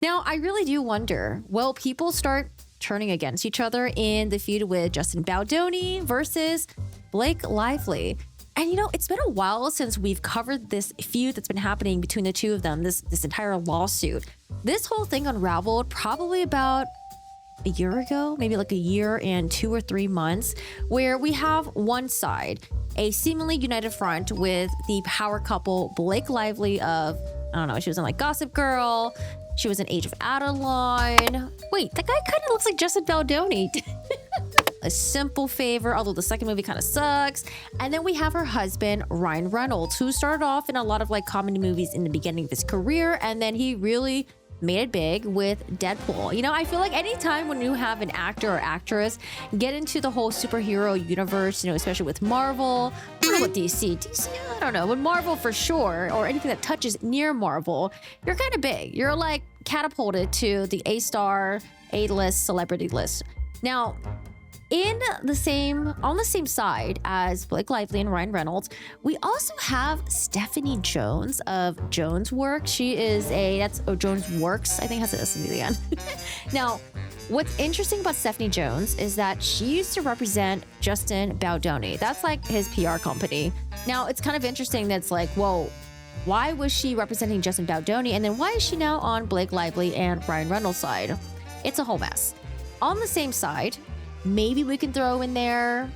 Now, I really do wonder, will people start turning against each other in the feud with Justin Baldoni versus Blake Lively? And it's been a while since we've covered this feud that's been happening between the two of them, this entire lawsuit. This whole thing unraveled probably about a year ago, maybe like a year and 2 or 3 months, where we have one side, a seemingly united front with the power couple Blake Lively of, I don't know, she was in like Gossip Girl, she was in Age of Adeline. Wait, that guy kind of looks like Justin Baldoni. A Simple Favor, although the second movie kind of sucks. And then we have her husband, Ryan Reynolds, who started off in a lot of like comedy movies in the beginning of his career, and then he really made it big with Deadpool. I feel like anytime when you have an actor or actress get into the whole superhero universe, especially with Marvel, I don't know what DC, I don't know, but Marvel for sure, or anything that touches near Marvel, you're kind of big. You're like catapulted to the A-star, A-list, celebrity list. Now, on the same side as Blake Lively and Ryan Reynolds, we also have Stephanie Jones of Jones Works. She is Jones Works, I think has an S at the end. Now, what's interesting about Stephanie Jones is that she used to represent Justin Baldoni. That's like his PR company. Now, it's kind of interesting that's like, whoa, why was she representing Justin Baldoni? And then why is she now on Blake Lively and Ryan Reynolds' side? It's a whole mess. On the same side, maybe we can throw in there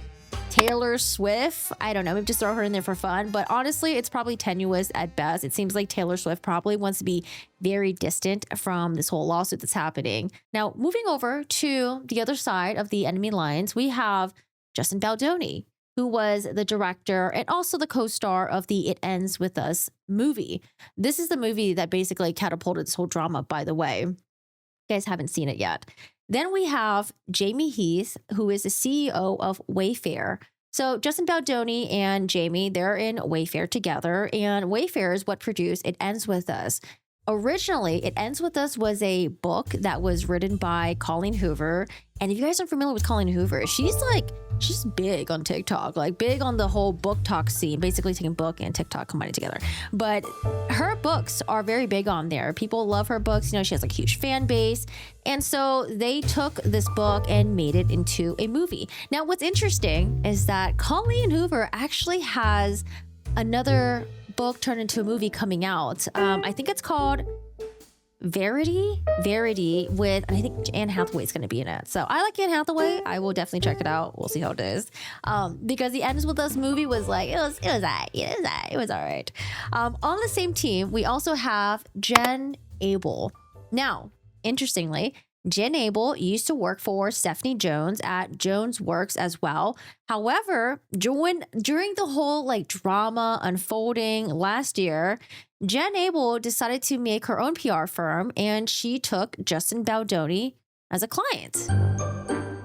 Taylor Swift. I don't know, maybe just throw her in there for fun. But honestly, it's probably tenuous at best. It seems like Taylor Swift probably wants to be very distant from this whole lawsuit that's happening. Now, moving over to the other side of the enemy lines, we have Justin Baldoni, who was the director and also the co-star of the It Ends With Us movie. This is the movie that basically catapulted this whole drama, by the way. You guys haven't seen it yet. Then we have Jamie Heath, who is the CEO of Wayfair. So Justin Baldoni and Jamie, they're in Wayfair together, and Wayfair is what produced It Ends With Us. Originally, It Ends With Us was a book that was written by Colleen Hoover. And if you guys are familiar with Colleen Hoover, she's big on TikTok, like big on the whole book talk scene, basically taking book and TikTok combining together. But her books are very big on there. People love her books. She has like a huge fan base. And so they took this book and made it into a movie. Now, what's interesting is that Colleen Hoover actually has another book turned into a movie coming out. I think it's called Verity with, I think Anne Hathaway is going to be in it. So I like Anne Hathaway. I will definitely check it out. We'll see how it is. Because the Ends With Us movie was like, it was all right. On the same team, we also have Jen Abel. Now, interestingly, Jen Abel used to work for Stephanie Jones at Jones Works as well. However, during the whole like drama unfolding last year, Jen Abel decided to make her own PR firm, and she took Justin Baldoni as a client.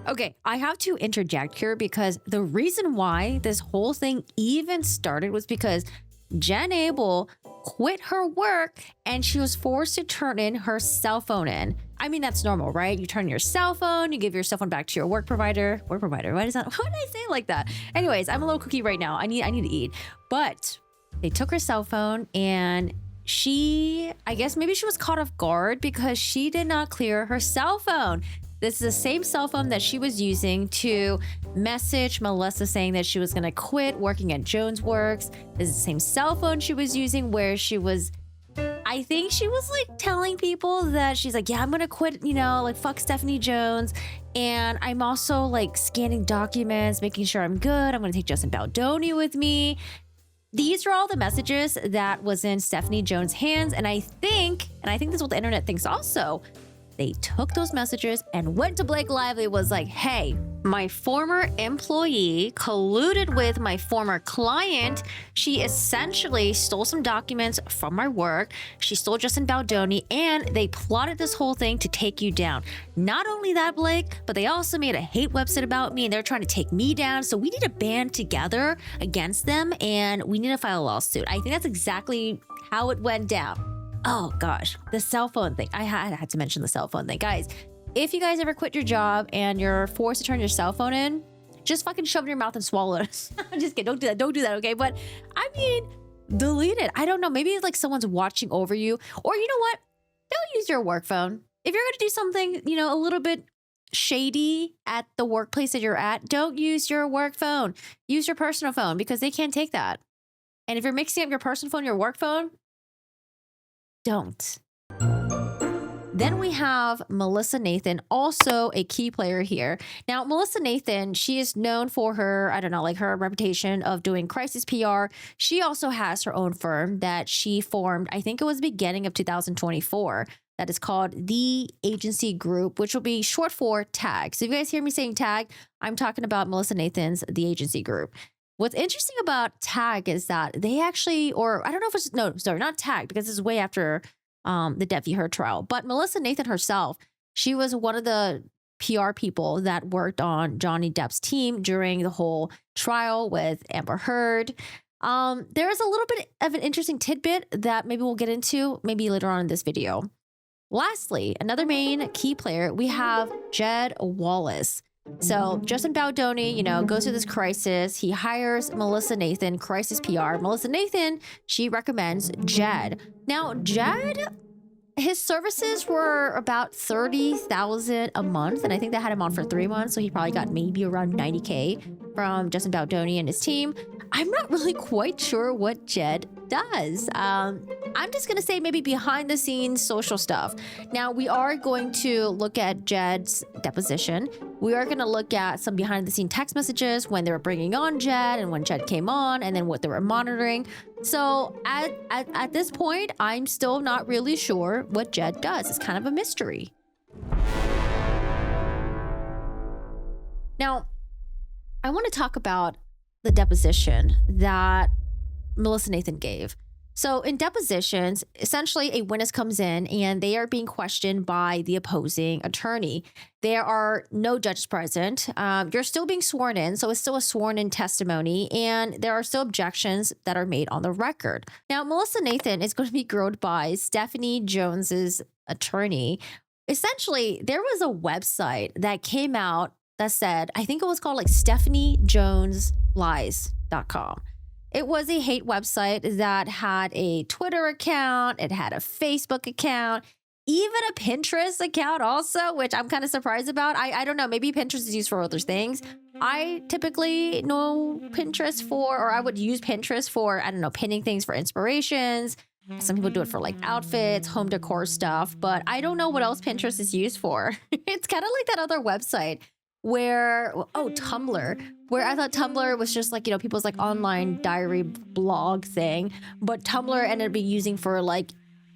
Okay, I have to interject here because the reason why this whole thing even started was because Jen Abel quit her work and she was forced to turn in her cell phone in. I mean, that's normal, right? You turn your cell phone, you give your cell phone back to your work provider. Why did I say it like that? Anyways, I'm a little cookie right now. I need to eat. But they took her cell phone, and I guess maybe she was caught off guard because she did not clear her cell phone. This is the same cell phone that she was using to message Melissa saying that she was going to quit working at Jones Works. This is the same cell phone she was using where I think she was like telling people that she's like, yeah, I'm going to quit, like fuck Stephanie Jones. And I'm also like scanning documents, making sure I'm good. I'm going to take Justin Baldoni with me. These are all the messages that was in Stephanie Jones' hands. And I think this is what the internet thinks also, they took those messages and went to Blake Lively, was like, hey, my former employee colluded with my former client. She essentially stole some documents from my work. She stole Justin Baldoni, and they plotted this whole thing to take you down. Not only that, Blake, but they also made a hate website about me, and they're trying to take me down. So we need to band together against them, and we need to file a lawsuit. I think that's exactly how it went down. Oh gosh, the cell phone thing. I had to mention the cell phone thing. Guys, if you guys ever quit your job and you're forced to turn your cell phone in, just fucking shove it in your mouth and swallow it. I'm just kidding. Don't do that, okay? But I mean, delete it. I don't know. Maybe it's like someone's watching over you. Or you know what? don't use your work phone. If you're going to do something, a little bit shady at the workplace that you're at, don't use your work phone. Use your personal phone because they can't take that. And if you're mixing up your personal phone and your work phone, don't. Then we have Melissa Nathan, also a key player here. Now, Melissa Nathan, she is known for her, her reputation of doing crisis PR. She also has her own firm that she formed, I think it was beginning of 2024, that is called The Agency Group, which will be short for TAG. So if you guys hear me saying TAG, I'm talking about Melissa Nathan's The Agency Group. What's interesting about TAG is that they actually, or I don't know if it's, no, sorry, not TAG, because this is way after the Depp v. Heard trial. But Melissa Nathan herself, she was one of the PR people that worked on Johnny Depp's team during the whole trial with Amber Heard. There's a little bit of an interesting tidbit that maybe we'll get into maybe later on in this video. Lastly, another main key player, we have Jed Wallace. So Justin Baldoni, goes through this crisis. He hires Melissa Nathan, crisis PR. Melissa Nathan, she recommends Jed. Now, Jed, his services were about $30,000 a month. And I think they had him on for 3 months. So he probably got maybe around $90K from Justin Baldoni and his team. I'm not really quite sure what Jed does. I'm just going to say maybe behind the scenes social stuff. Now, we are going to look at Jed's deposition. We are going to look at some behind the scene text messages when they were bringing on Jed and when Jed came on and then what they were monitoring. So at this point, I'm still not really sure what Jed does. It's kind of a mystery. Now, I want to talk about the deposition that Melissa Nathan gave. So in depositions, essentially a witness comes in and they are being questioned by the opposing attorney. There are no judges present. You're still being sworn in, so it's still a sworn in testimony, and there are still objections that are made on the record. Now, Melissa Nathan is going to be grilled by Stephanie Jones's attorney. Essentially, there was a website that came out that said, I think it was called like StephanieJonesLies.com. It was a hate website that had a Twitter account, it had a Facebook account, even a Pinterest account also, which I'm kind of surprised about. I don't know, maybe Pinterest is used for other things. I typically know Pinterest for, or I would use Pinterest for, pinning things for inspirations. Some people do it for like outfits, home decor stuff, but I don't know what else Pinterest is used for. It's kind of like that other website where, Tumblr, where I thought Tumblr was just like, people's like online diary blog thing, but Tumblr ended up being using for like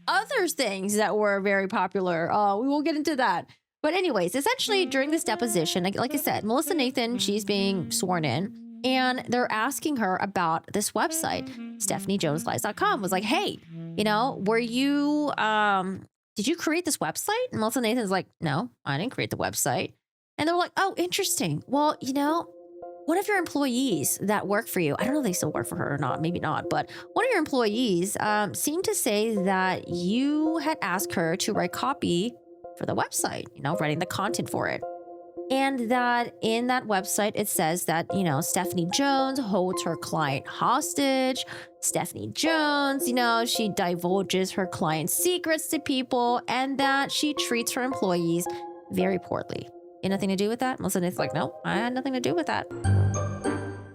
other things that were very popular. We won't get into that. But anyways, essentially during this deposition, like I said, Melissa Nathan, she's being sworn in and they're asking her about this website. StephanieJonesLies.com was like, hey, were you, did you create this website? And Melissa Nathan's like, no, I didn't create the website. And they're like, oh, interesting. Well, one of your employees that work for you, I don't know if they still work for her or not, maybe not, but one of your employees seemed to say that you had asked her to write copy for the website, writing the content for it. And that in that website, it says that, Stephanie Jones holds her client hostage. Stephanie Jones, she divulges her client's secrets to people and that she treats her employees very poorly. You had nothing to do with that? Melissa Nathan's like, no, I had nothing to do with that.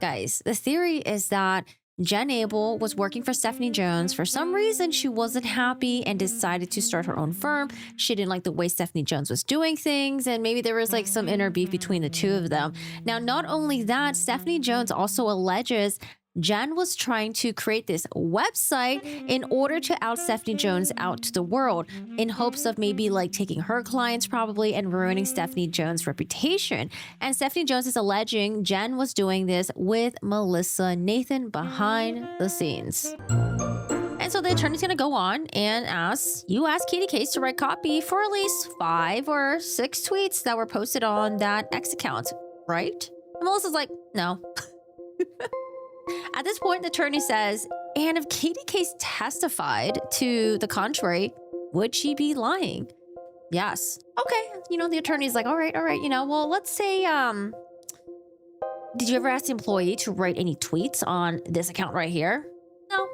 Guys, the theory is that Jen Abel was working for Stephanie Jones. For some reason, she wasn't happy and decided to start her own firm. She didn't like the way Stephanie Jones was doing things, and maybe there was like some inner beef between the two of them. Now, not only that, Stephanie Jones also alleges Jen was trying to create this website in order to out Stephanie Jones out to the world in hopes of maybe like taking her clients probably and ruining Stephanie Jones' reputation. And Stephanie Jones is alleging Jen was doing this with Melissa Nathan behind the scenes. And so the attorney's going to go on and ask Katie Case to write copy for at least 5 or 6 tweets that were posted on that X account, right? And Melissa's like, no. At this point, the attorney says, and if Katie Case testified to the contrary, would she be lying? Yes. Okay. The attorney's like, all right. Well, let's say, did you ever ask the employee to write any tweets on this account right here? No.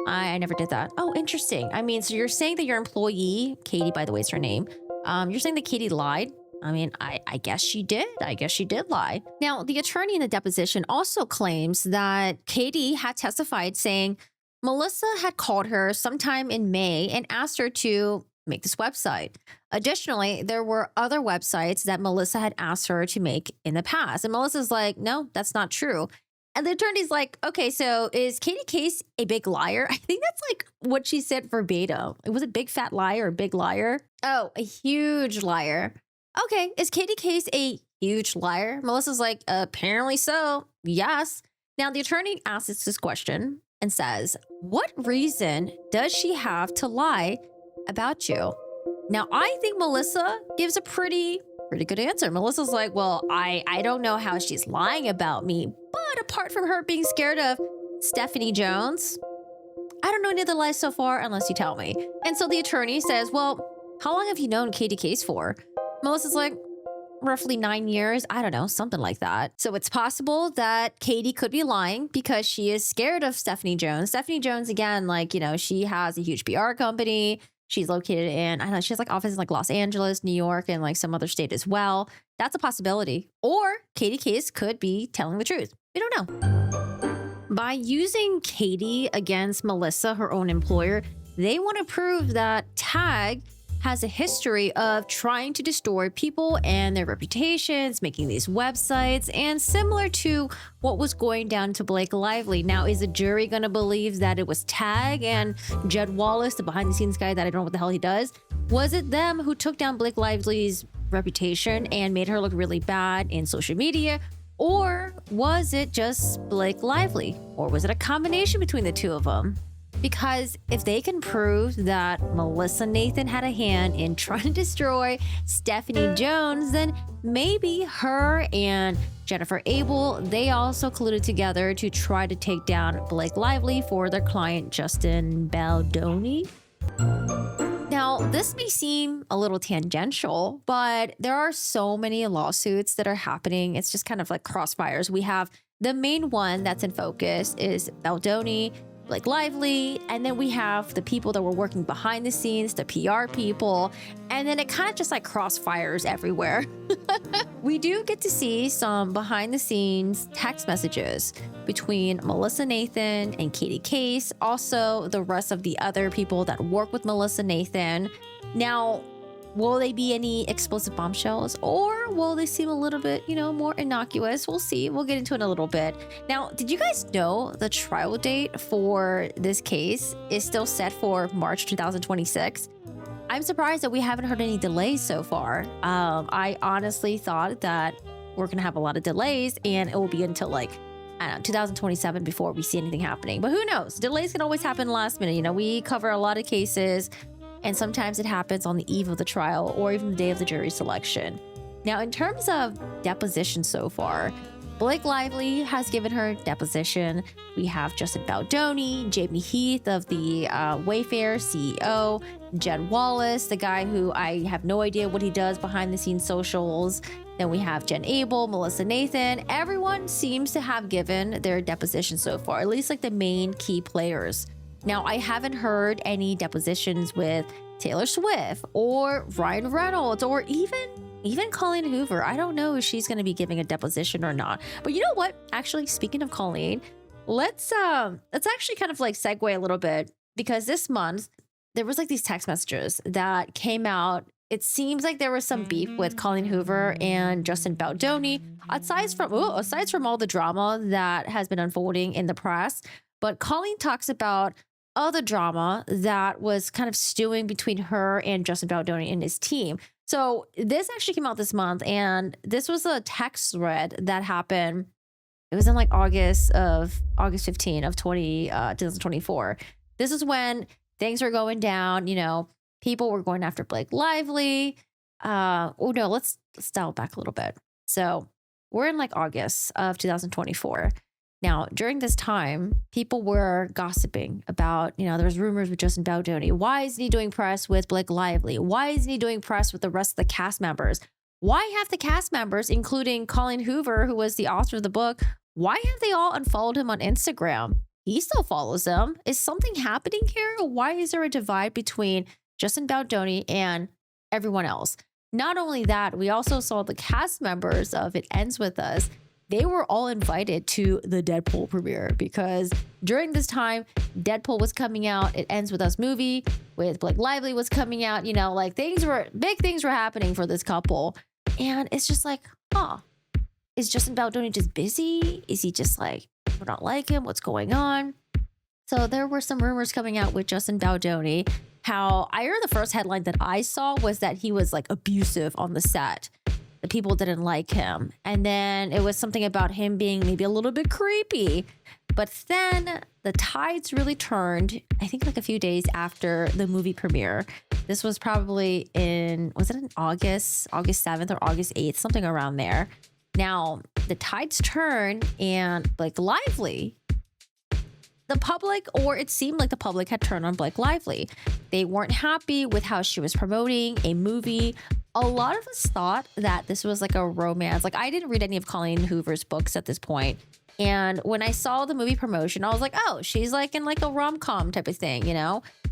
I never did that. Oh, interesting. I mean, so you're saying that your employee, Katie, by the way, is her name. You're saying that Katie lied? I mean, I guess she did. I guess she did lie. Now, the attorney in the deposition also claims that Katie had testified saying Melissa had called her sometime in May and asked her to make this website. Additionally, there were other websites that Melissa had asked her to make in the past. And Melissa's like, no, that's not true. And the attorney's like, okay, so is Katie Case a big liar? I think that's like what she said verbatim. It was a big fat liar, a big liar. Oh, a huge liar. Okay, is Katie Case a huge liar? Melissa's like, apparently so. Yes. Now, the attorney asks this question and says, what reason does she have to lie about you? Now, I think Melissa gives a pretty good answer. Melissa's like, well, I don't know how she's lying about me, but apart from her being scared of Stephanie Jones, I don't know any of the lies so far unless you tell me. And so the attorney says, well, how long have you known Katie Case for? Melissa's like, roughly 9 years. I don't know, something like that. So it's possible that Katie could be lying because she is scared of Stephanie Jones. Stephanie Jones, again, like, she has a huge PR company. She's located in, I don't know, she has like offices in like Los Angeles, New York, and like some other state as well. That's a possibility. Or Katie Case could be telling the truth. We don't know. By using Katie against Melissa, her own employer, they want to prove that Tag has a history of trying to destroy people and their reputations, making these websites, and similar to what was going down to Blake Lively. Now, is the jury going to believe that it was Tag and Jed Wallace, the behind-the-scenes guy that I don't know what the hell he does? Was it them who took down Blake Lively's reputation and made her look really bad in social media? Or was it just Blake Lively? Or was it a combination between the two of them? Because if they can prove that Melissa Nathan had a hand in trying to destroy Stephanie Jones, then maybe her and Jennifer Abel, they also colluded together to try to take down Blake Lively for their client, Justin Baldoni. Now, this may seem a little tangential, but there are so many lawsuits that are happening. It's just kind of like crossfires. We have the main one that's in focus is Baldoni, Blake Lively, and then we have the people that were working behind the scenes, the PR people, and then it kind of just like crossfires everywhere. We do get to see some behind the scenes text messages between Melissa Nathan and Katie Case, also the rest of the other people that work with Melissa Nathan. Now, will they be any explosive bombshells, or will they seem a little bit, more innocuous? We'll see. We'll get into it in a little bit. Now, did you guys know the trial date for this case is still set for March 2026? I'm surprised that we haven't heard any delays so far. I honestly thought that we're going to have a lot of delays and it will be until 2027 before we see anything happening. But who knows? Delays can always happen last minute. We cover a lot of cases, and sometimes it happens on the eve of the trial or even the day of the jury selection. Now, in terms of deposition so far, Blake Lively has given her deposition. We have Justin Baldoni, Jamie Heath of the Wayfair CEO, Jed Wallace, the guy who I have no idea what he does behind the scenes socials. Then we have Jen Abel, Melissa Nathan. Everyone seems to have given their deposition so far, at least like the main key players. Now, I haven't heard any depositions with Taylor Swift or Ryan Reynolds or even Colleen Hoover. I don't know if she's going to be giving a deposition or not. But you know what? Actually, speaking of Colleen, let's actually kind of like segue a little bit, because this month there was like these text messages that came out. It seems like there was some beef with Colleen Hoover and Justin Baldoni, aside from all the drama that has been unfolding in the press. But Colleen talks about all the drama that was kind of stewing between her and Justin Baldoni and his team. So this actually came out this month, and this was a text thread that happened. It was in like August 15 of 2024. This is when things were going down. People were going after Blake Lively. Let's dial back a little bit. So we're in like August of 2024. Now, during this time, people were gossiping about, there was rumors with Justin Baldoni. Why isn't he doing press with Blake Lively? Why isn't he doing press with the rest of the cast members? Why have the cast members, including Colleen Hoover, who was the author of the book, why have they all unfollowed him on Instagram? he still follows them. Is something happening here? Why is there a divide between Justin Baldoni and everyone else? Not only that, we also saw the cast members of It Ends With Us. They were all invited to the Deadpool premiere because during this time, Deadpool was coming out. It Ends With Us movie with Blake Lively was coming out. Like big things were happening for this couple. And it's just like, is Justin Baldoni just busy? Is he just like, we don't like him? What's going on? So there were some rumors coming out with Justin Baldoni. How I heard the first headline that I saw was that he was like abusive on the set. The people didn't like him. And then it was something about him being maybe a little bit creepy. But then the tides really turned, I think like a few days after the movie premiere. This was probably was it in August 7th or August 8th, something around there. Now, the tides turned and Blake Lively, the public, or it seemed like the public had turned on Blake Lively. They weren't happy with how she was promoting a movie. A lot of us thought that this was like a romance. Like, I didn't read any of Colleen Hoover's books at this point. And when I saw the movie promotion, I was like, oh, she's like in like a rom-com type of thing,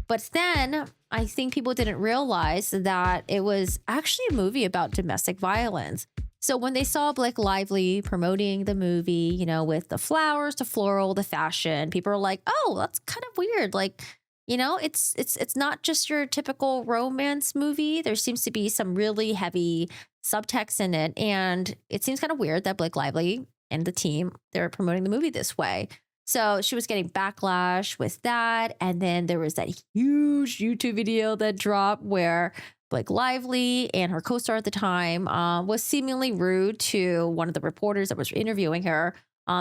But then I think people didn't realize that it was actually a movie about domestic violence. So when they saw Blake Lively promoting the movie, with the flowers, the floral, the fashion, people were like, oh, that's kind of weird. Like, it's not just your typical romance movie. There seems to be some really heavy subtext in it. And it seems kind of weird that Blake Lively and the team, they're promoting the movie this way. So she was getting backlash with that. And then there was that huge YouTube video that dropped where Blake Lively and her co-star at the time was seemingly rude to one of the reporters that was interviewing her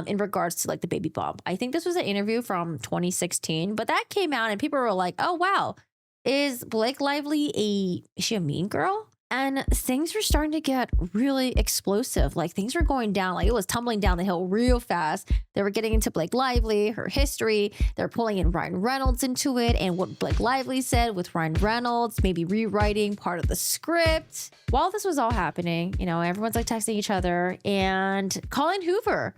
in regards to like the baby bump. I think this was an interview from 2016, but that came out and people were like, oh, wow, is Blake Lively is she a mean girl? And things were starting to get really explosive. Like things were going down, like it was tumbling down the hill real fast. They were getting into Blake Lively, her history. They're pulling in Ryan Reynolds into it and what Blake Lively said with Ryan Reynolds, maybe rewriting part of the script. While this was all happening, everyone's like texting each other, and Colleen Hoover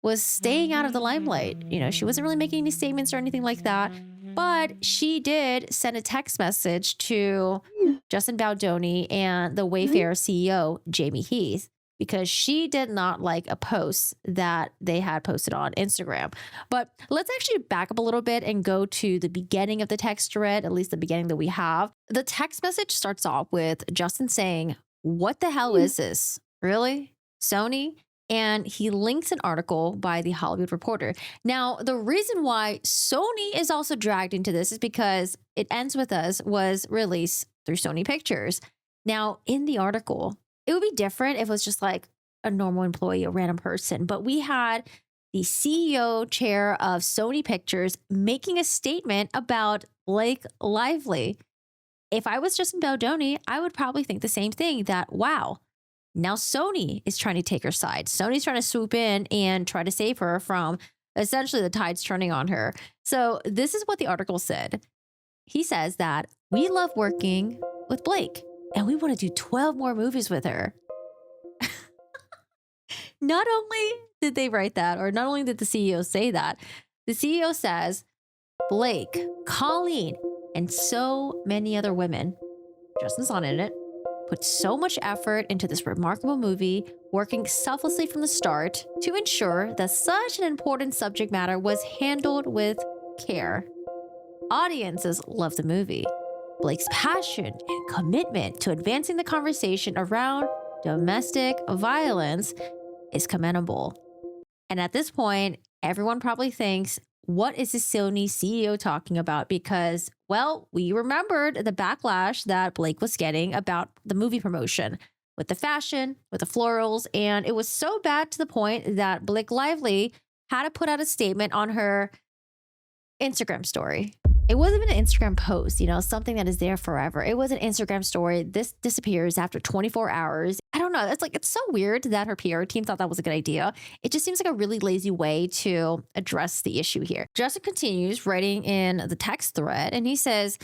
was staying out of the limelight. She wasn't really making any statements or anything like that. But she did send a text message to Justin Baldoni and the Wayfair CEO, Jamie Heath, because she did not like a post that they had posted on Instagram. But let's actually back up a little bit and go to the beginning of the text thread, at least the beginning that we have. The text message starts off with Justin saying, "What the hell is this? Really? Sony?" And he links an article by The Hollywood Reporter. Now, the reason why Sony is also dragged into this is because It Ends With Us was released through Sony Pictures. Now, in the article, it would be different if it was just like a normal employee, a random person. But we had the CEO chair of Sony Pictures making a statement about Blake Lively. If I was Justin Baldoni, I would probably think the same thing, that, wow, now Sony is trying to take her side. Sony's trying to swoop in and try to save her from essentially the tides turning on her. So this is what the article said. He says that we love working with Blake and we want to do 12 more movies with her. Not only did they write that, or not only did the CEO say that, the CEO says Blake, Colleen, and so many other women, Justin's not in it, put so much effort into this remarkable movie, working selflessly from the start to ensure that such an important subject matter was handled with care. Audiences love the movie. Blake's passion and commitment to advancing the conversation around domestic violence is commendable. And at this point, everyone probably thinks, what is the Sony CEO talking about? Because, well, we remembered the backlash that Blake was getting about the movie promotion with the fashion, with the florals. And it was so bad to the point that Blake Lively had to put out a statement on her Instagram story. It wasn't even an Instagram post, something that is there forever. It was an Instagram story. This disappears after 24 hours. I don't know. It's so weird that her PR team thought that was a good idea. It just seems like a really lazy way to address the issue here. Justin continues writing in the text thread, and he says,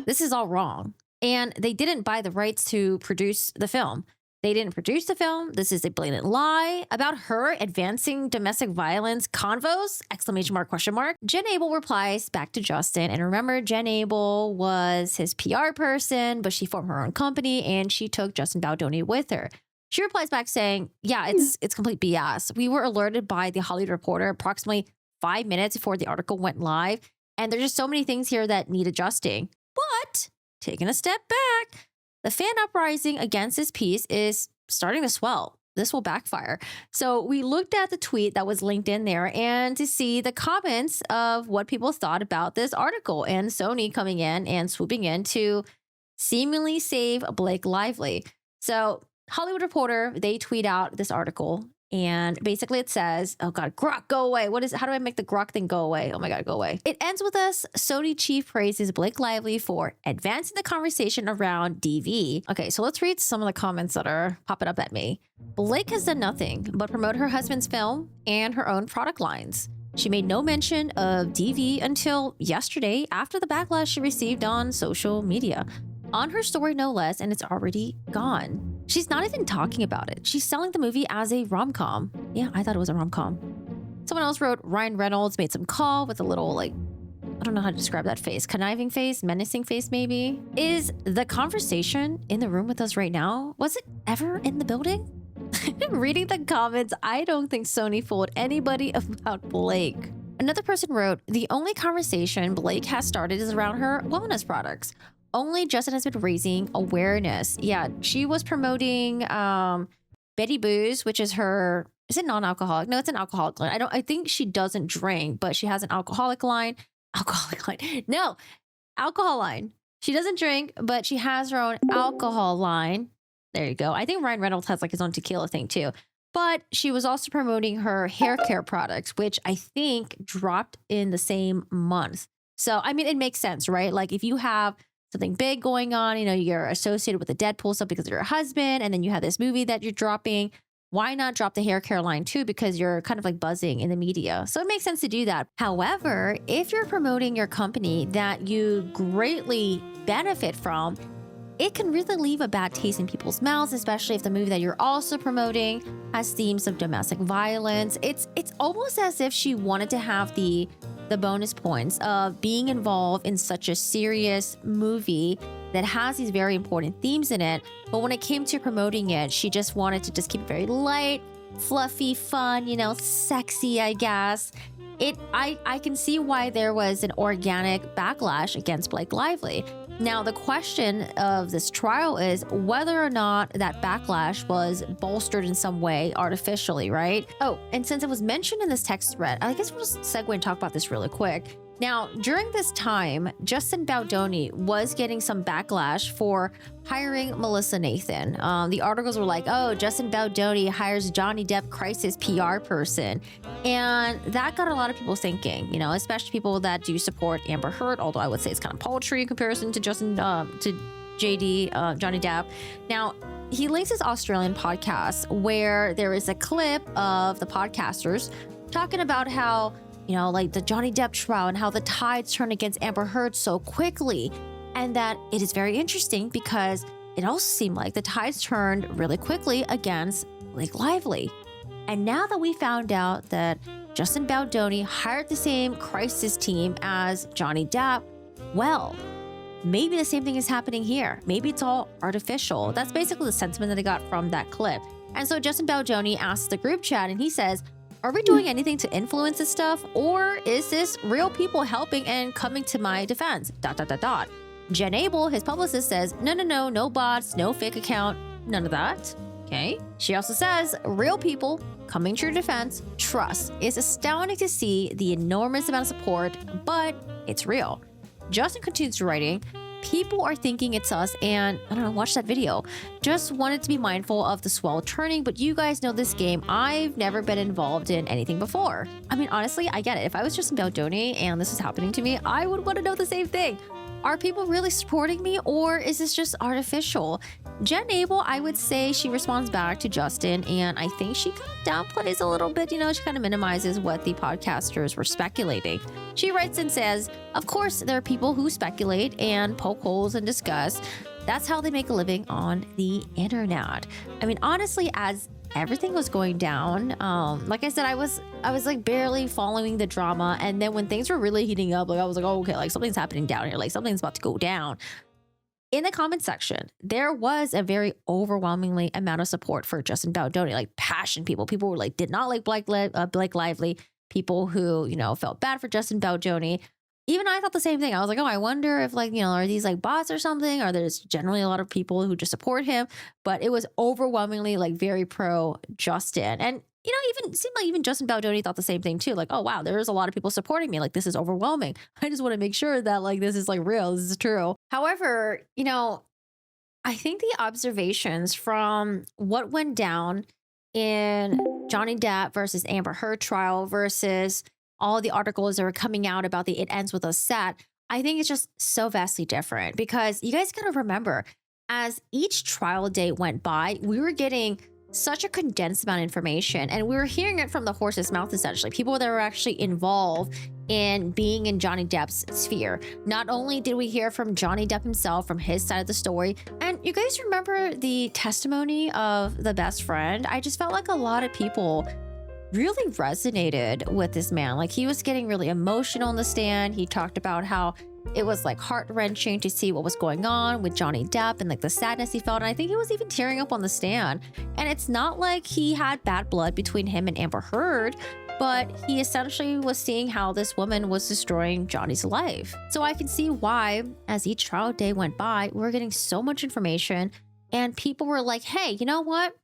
this is all wrong. And they didn't buy the rights to produce the film. They didn't produce the film. This is a blatant lie about her advancing domestic violence convos, exclamation mark, question mark. Jen Abel replies back to Justin. And remember, Jen Abel was his PR person, but she formed her own company and she took Justin Baldoni with her. She replies back saying, yeah, it's complete BS. We were alerted by the Hollywood Reporter approximately 5 minutes before the article went live. And there's just so many things here that need adjusting. But taking a step back, the fan uprising against this piece is starting to swell. This will backfire. So we looked at the tweet that was linked in there and to see the comments of what people thought about this article and Sony coming in and swooping in to seemingly save Blake Lively. So Hollywood Reporter, they tweet out this article and basically it says, oh God, Grok, go away. How do I make the Grok thing go away? Oh my God, go away. It ends with us. Sony chief praises Blake Lively for advancing the conversation around DV. Okay, so let's read some of the comments that are popping up at me. Blake has done nothing but promote her husband's film and her own product lines. She made no mention of DV until yesterday after the backlash she received on social media. On her story, no less, and it's already gone. She's not even talking about it. She's selling the movie as a rom-com. Yeah, I thought it was a rom-com. Someone else wrote, Ryan Reynolds made some call with a little, I don't know how to describe that face. Conniving face, menacing face, maybe. Is the conversation in the room with us right now? Was it ever in the building? Reading the comments, I don't think Sony fooled anybody about Blake. Another person wrote, the only conversation Blake has started is around her wellness products. Only Justin has been raising awareness. Yeah, she was promoting Betty Booze, which is her, is it non-alcoholic? No, it's an alcoholic line. I think she doesn't drink, but she has an alcoholic line. No, alcohol line. She doesn't drink, but she has her own alcohol line. There you go. I think Ryan Reynolds has his own tequila thing too. But she was also promoting her hair care products, which I think dropped in the same month. So, I mean, it makes sense, right? If you have something big going on, you're associated with the Deadpool stuff because of your husband, and then you have this movie that you're dropping. Why not drop the hair care line too? Because you're kind of buzzing in the media. So it makes sense to do that. However, if you're promoting your company that you greatly benefit from, it can really leave a bad taste in people's mouths, especially if the movie that you're also promoting has themes of domestic violence. It's almost as if she wanted to have the bonus points of being involved in such a serious movie that has these very important themes in it. But when it came to promoting it, she just wanted to just keep it very light, fluffy, fun, sexy, I guess. I can see why there was an organic backlash against Blake Lively. Now, the question of this trial is whether or not that backlash was bolstered in some way artificially, right? Oh, and since it was mentioned in this text thread, I guess we'll just segue and talk about this really quick. Now, during this time, Justin Baldoni was getting some backlash for hiring Melissa Nathan. The articles were like, oh, Justin Baldoni hires Johnny Depp crisis PR person. And that got a lot of people thinking, especially people that do support Amber Heard, although I would say it's kind of paltry in comparison to Johnny Depp. Now, he links his Australian podcast where there is a clip of the podcasters talking about how the Johnny Depp trial and how the tides turn against Amber Heard so quickly. And that it is very interesting because it also seemed like the tides turned really quickly against Blake Lively. And now that we found out that Justin Baldoni hired the same crisis team as Johnny Depp, well, maybe the same thing is happening here. Maybe it's all artificial. That's basically the sentiment that I got from that clip. And so Justin Baldoni asks the group chat and he says, are we doing anything to influence this stuff? Or is this real people helping and coming to my defense? ... Jen Abel, his publicist, says, no bots, no fake account, none of that. Okay. She also says, real people coming to your defense, trust. It's astounding to see the enormous amount of support, but it's real. Justin continues writing, people are thinking it's us and, watch that video. Just wanted to be mindful of the swell turning, but you guys know this game. I've never been involved in anything before. I mean, honestly, I get it. If I was Justin Baldoni and this was happening to me, I would want to know the same thing. Are people really supporting me or is this just artificial? Jen Abel, I would say she responds back to Justin and I think she kind of downplays a little bit, she kind of minimizes what the podcasters were speculating. She writes and says, of course, there are people who speculate and poke holes and discuss. That's how they make a living on the internet. I mean, honestly, as everything was going down, like I said, I was like barely following the drama, and then when things were really heating up, like I was like, oh, okay, like something's happening down here, like something's about to go down. In the comment section, there was a very overwhelmingly amount of support for Justin Baldoni, like passion people. People were like, did not like Blake Lively. People who, you know, felt bad for Justin Baldoni. Even I thought the same thing. I was like, oh, I wonder if like, you know, are these like bots or something? Or there's generally a lot of people who just support him. But it was overwhelmingly like very pro Justin. And, you know, even it seemed like even Justin Baldoni thought the same thing too. Like, oh, wow, there's a lot of people supporting me. Like, this is overwhelming. I just want to make sure that like this is like real. This is true. However, you know, I think the observations from what went down in Johnny Depp versus Amber Heard trial versus all the articles that are coming out about the It Ends With Us set, I think it's just so vastly different because you guys got to remember, as each trial day went by, we were getting such a condensed amount of information and we were hearing it from the horse's mouth, essentially. People that were actually involved in being in Johnny Depp's sphere. Not only did we hear from Johnny Depp himself, from his side of the story, and you guys remember the testimony of the best friend? I just felt like a lot of people really resonated with this man. Like, he was getting really emotional in the stand. He talked about how it was like heart-wrenching to see what was going on with Johnny Depp and like the sadness he felt. And I think he was even tearing up on the stand. And it's not like he had bad blood between him and Amber Heard, but he essentially was seeing how this woman was destroying Johnny's life. So I can see why, as each trial day went by, we're getting so much information and people were like, hey, you know what?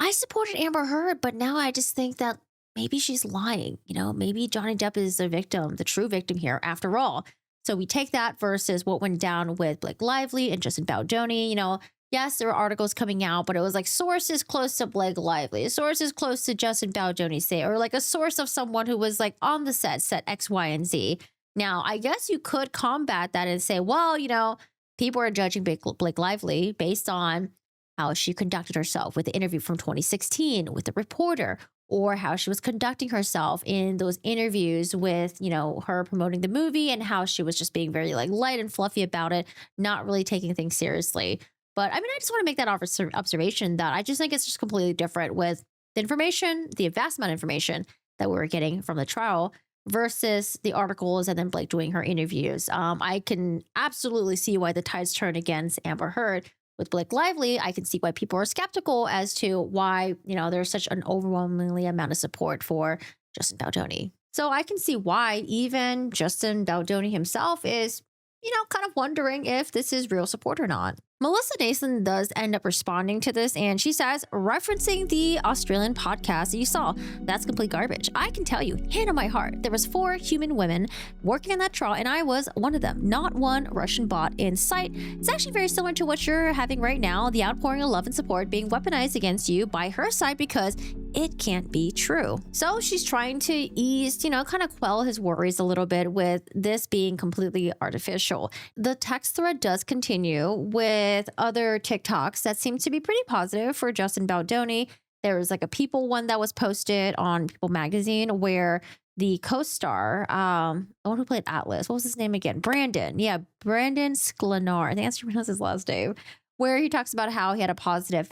I supported Amber Heard, but now I just think that maybe she's lying. You know, maybe Johnny Depp is the victim, the true victim here after all. So we take that versus what went down with Blake Lively and Justin Baldoni. You know, yes, there were articles coming out, but it was like sources close to Blake Lively, sources close to Justin Baldoni say, or like a source of someone who was like on the set X, Y, and Z. Now, I guess you could combat that and say, well, you know, people are judging Blake Lively based on how she conducted herself with the interview from 2016 with the reporter, or how she was conducting herself in those interviews with, you know, her promoting the movie, and how she was just being very like light and fluffy about it, not really taking things seriously. But I mean, I just want to make that observation that I just think it's just completely different with the information, the vast amount of information that we were getting from the trial versus the articles and then Blake doing her interviews. I can absolutely see why the tides turn against Amber Heard. With Blake Lively, I can see why people are skeptical as to why, you know, there's such an overwhelmingly amount of support for Justin Baldoni. So I can see why even Justin Baldoni himself is, you know, kind of wondering if this is real support or not. Melissa Nason does end up responding to this, and she says, referencing the Australian podcast that you saw, that's complete garbage. I can tell you, hand on my heart, there was 4 human women working on that trial, and I was one of them, not one Russian bot in sight. It's actually very similar to what you're having right now, the outpouring of love and support being weaponized against you by her side because it can't be true. So she's trying to ease, you know, kind of quell his worries a little bit with this being completely artificial. The text thread does continue with other TikToks that seem to be pretty positive for Justin Baldoni. There was like a People one that was posted on People magazine where the co-star, the one who played Atlas, what was his name again? Brandon. Yeah, Brandon Sklenar. I think that's his last name. Where he talks about how he had a positive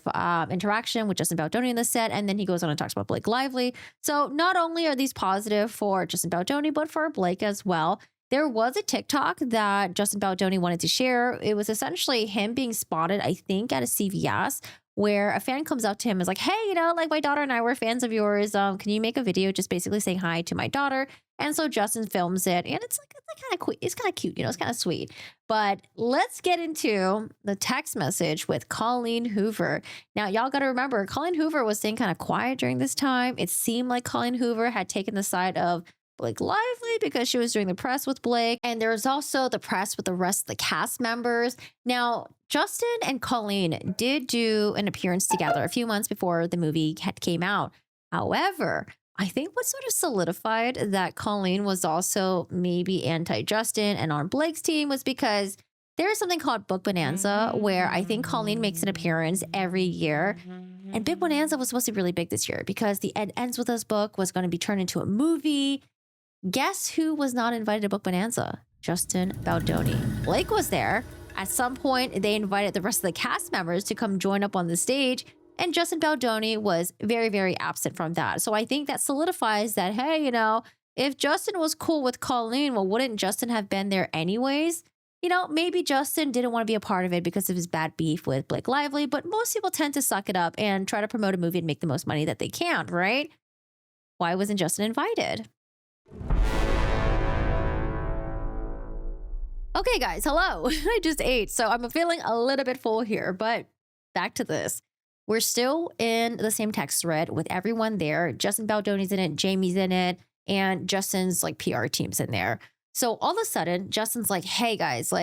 interaction with Justin Baldoni in the set, and then he goes on and talks about Blake Lively. So not only are these positive for Justin Baldoni, but for Blake as well. There was a TikTok that Justin Baldoni wanted to share. It was essentially him being spotted, I think, at a CVS, where a fan comes up to him and is like, hey, you know, like my daughter and I were fans of yours. Can you make a video just basically saying hi to my daughter? And so Justin films it, and it's kind of cute. It's kind of cute, you know, it's kind of sweet. But let's get into the text message with Colleen Hoover. Now, y'all got to remember, Colleen Hoover was staying kind of quiet during this time. It seemed like Colleen Hoover had taken the side of Blake Lively because she was doing the press with Blake. And there was also the press with the rest of the cast members. Now, Justin and Colleen did do an appearance together a few months before the movie came out. However, I think what sort of solidified that Colleen was also maybe anti-Justin and on Blake's team was because there is something called Book Bonanza where I think Colleen makes an appearance every year. And Big Bonanza was supposed to be really big this year because the It Ends With Us book was going to be turned into a movie. Guess who was not invited to Book Bonanza? Justin Baldoni. Blake was there. At some point, they invited the rest of the cast members to come join up on the stage, and Justin Baldoni was very, very absent from that. So I think that solidifies that, hey, if Justin was cool with Colleen, well, wouldn't Justin have been there anyways? Maybe Justin didn't want to be a part of it because of his bad beef with Blake Lively, but most people tend to suck it up and try to promote a movie and make the most money that they can, right? Why wasn't Justin invited? Okay, guys, hello. I just ate, so I'm feeling a little bit full here, but back to this. We're still in the same text thread with everyone there. Justin Baldoni's in it, Jamie's in it, and Justin's PR team's in there. So all of a sudden, Justin's like, hey guys,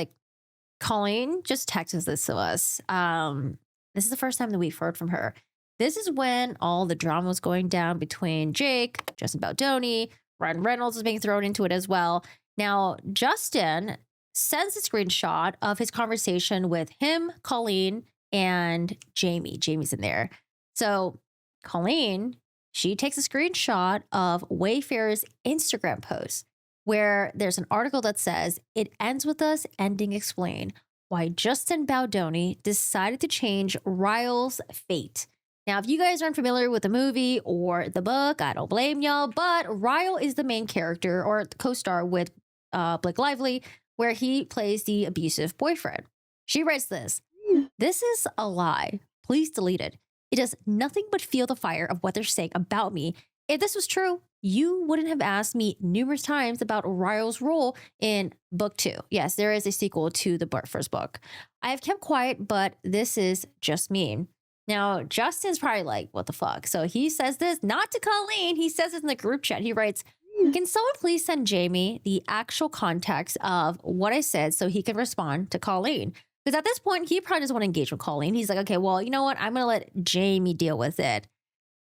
Colleen just texted this to us. This is the first time that we've heard from her. This is when all the drama was going down between Jake, Justin Baldoni, Ryan Reynolds was being thrown into it as well. Now, Justin sends a screenshot of his conversation with him, Colleen, and Jamie. Jamie's in there. So Colleen, she takes a screenshot of Wayfair's Instagram post, where there's an article that says, "It ends with us ending explain why Justin Baldoni decided to change Ryle's fate." Now, if you guys aren't familiar with the movie or the book, I don't blame y'all, but Ryle is the main character or co-star with Blake Lively, where he plays the abusive boyfriend. She writes this: "This is a lie. Please delete it. It does nothing but fuel the fire of what they're saying about me. If this was true, you wouldn't have asked me numerous times about Ryle's role in book 2. Yes, there is a sequel to the first book. I have kept quiet, but this is just me." Now, Justin's probably like, what the fuck? So he says this, not to Colleen. He says it in the group chat. He writes, "Can someone please send Jamie the actual context of what I said so he can respond to Colleen?" Because at this point, he probably doesn't want to engage with Colleen. He's like, okay, well, you know what? I'm going to let Jamie deal with it.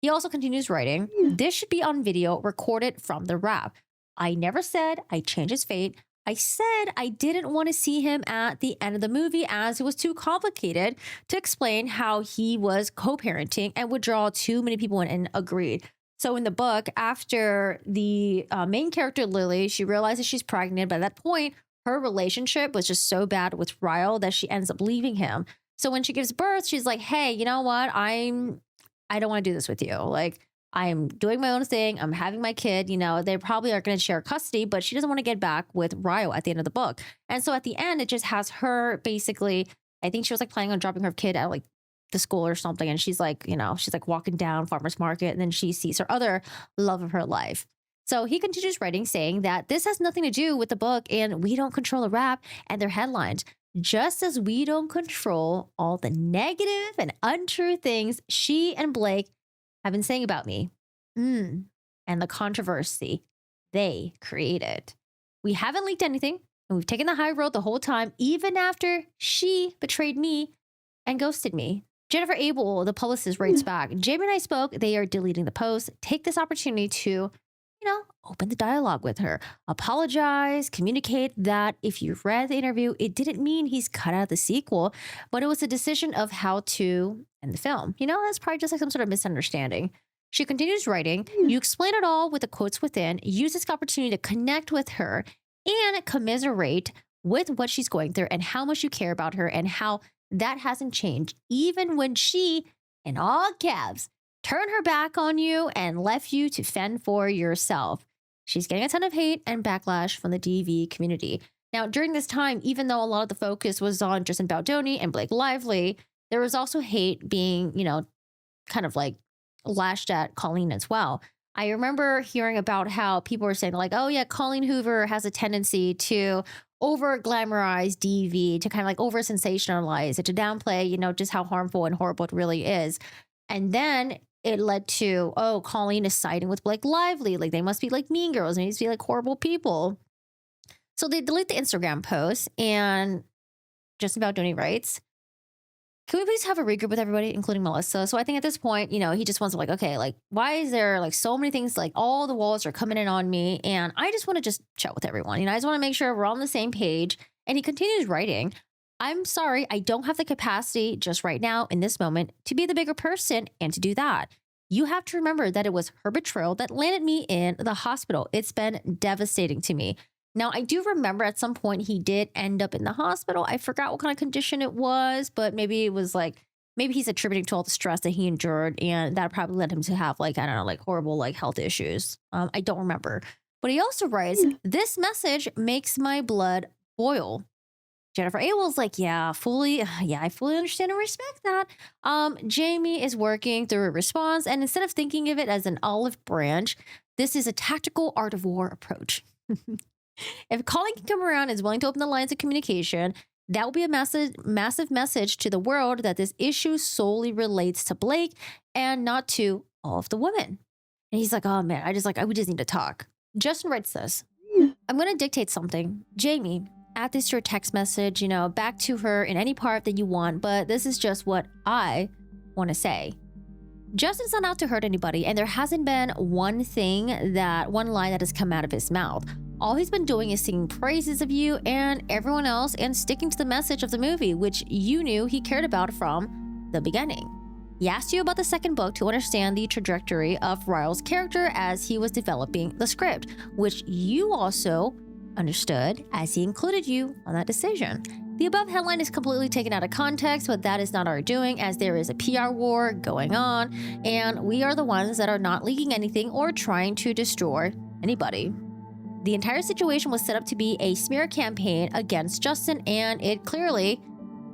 He also continues writing, "This should be on video recorded from the wrap. I never said I changed his fate. I said I didn't want to see him at the end of the movie as it was too complicated to explain how he was co-parenting and would draw too many people in," and agreed. So in the book, after the main character, Lily, she realizes she's pregnant. But at that point, her relationship was just so bad with Ryle that she ends up leaving him. So when she gives birth, she's like, hey, you know what? I don't want to do this with you. I'm doing my own thing. I'm having my kid. They probably are going to share custody, but she doesn't want to get back with Ryle at the end of the book. And so at the end, it just has her basically, I think she was planning on dropping her kid at the school or something. And she's she's walking down Farmer's Market, and then she sees her other love of her life. So he continues writing, saying that this has nothing to do with the book and we don't control the wrap and their headlines, just as we don't control all the negative and untrue things she and Blake have been saying about me. And the controversy they created. We haven't leaked anything, and we've taken the high road the whole time, even after she betrayed me and ghosted me." Jennifer Abel, the publicist, writes back, "Jamie and I spoke. They are deleting the post. Take this opportunity to, open the dialogue with her. Apologize, communicate that if you read the interview, it didn't mean he's cut out of the sequel, but it was a decision of how to end the film. That's probably just some sort of misunderstanding." She continues writing, "You explain it all with the quotes within. Use this opportunity to connect with her and commiserate with what she's going through and how much you care about her and how that hasn't changed, even when she, in all caps, turned her back on you and left you to fend for yourself. She's getting a ton of hate and backlash from the DV community." Now, during this time, even though a lot of the focus was on Justin Baldoni and Blake Lively, there was also hate being, kind of lashed at Colleen as well. I remember hearing about how people were saying oh yeah, Colleen Hoover has a tendency to over glamorize DV, to kind of over sensationalize it, to downplay, just how harmful and horrible it really is. And then it led to, oh, Colleen is siding with Blake Lively. They must be mean girls. They must be horrible people. So they delete the Instagram post, and Justin Baldoni writes, "Can we please have a regroup with everybody, including Melissa?" So I think at this point, he just wants to okay, why is there so many things, all the walls are coming in on me, and I just want to just chat with everyone. I just want to make sure we're all on the same page. And he continues writing, "I'm sorry, I don't have the capacity just right now in this moment to be the bigger person and to do that. You have to remember that it was her betrayal that landed me in the hospital. It's been devastating to me. Now, I do remember at some point he did end up in the hospital. I forgot what kind of condition it was, but maybe it was like, maybe he's attributing to all the stress that he endured, and that probably led him to have like, I don't know, like horrible like health issues. I don't remember. But he also writes, this message makes my blood boil. Jennifer Abel's like, I fully understand and respect that. Jamie is working through a response, and instead of thinking of it as an olive branch, this is a tactical art of war approach. If Colleen can come around and is willing to open the lines of communication, that will be a massive message to the world that this issue solely relates to Blake and not to all of the women. And he's like, oh man, we just need to talk. Justin writes this. I'm going to dictate something. Jamie, add this to your text message, back to her in any part that you want, but this is just what I want to say. Justin's not out to hurt anybody, and there hasn't been one line that has come out of his mouth. All he's been doing is singing praises of you and everyone else and sticking to the message of the movie, which you knew he cared about from the beginning. He asked you about the second book to understand the trajectory of Ryle's character as he was developing the script, which you also understood as he included you on that decision. The above headline is completely taken out of context, but that is not our doing, as there is a PR war going on, and we are the ones that are not leaking anything or trying to destroy anybody. The entire situation was set up to be a smear campaign against Justin, and it clearly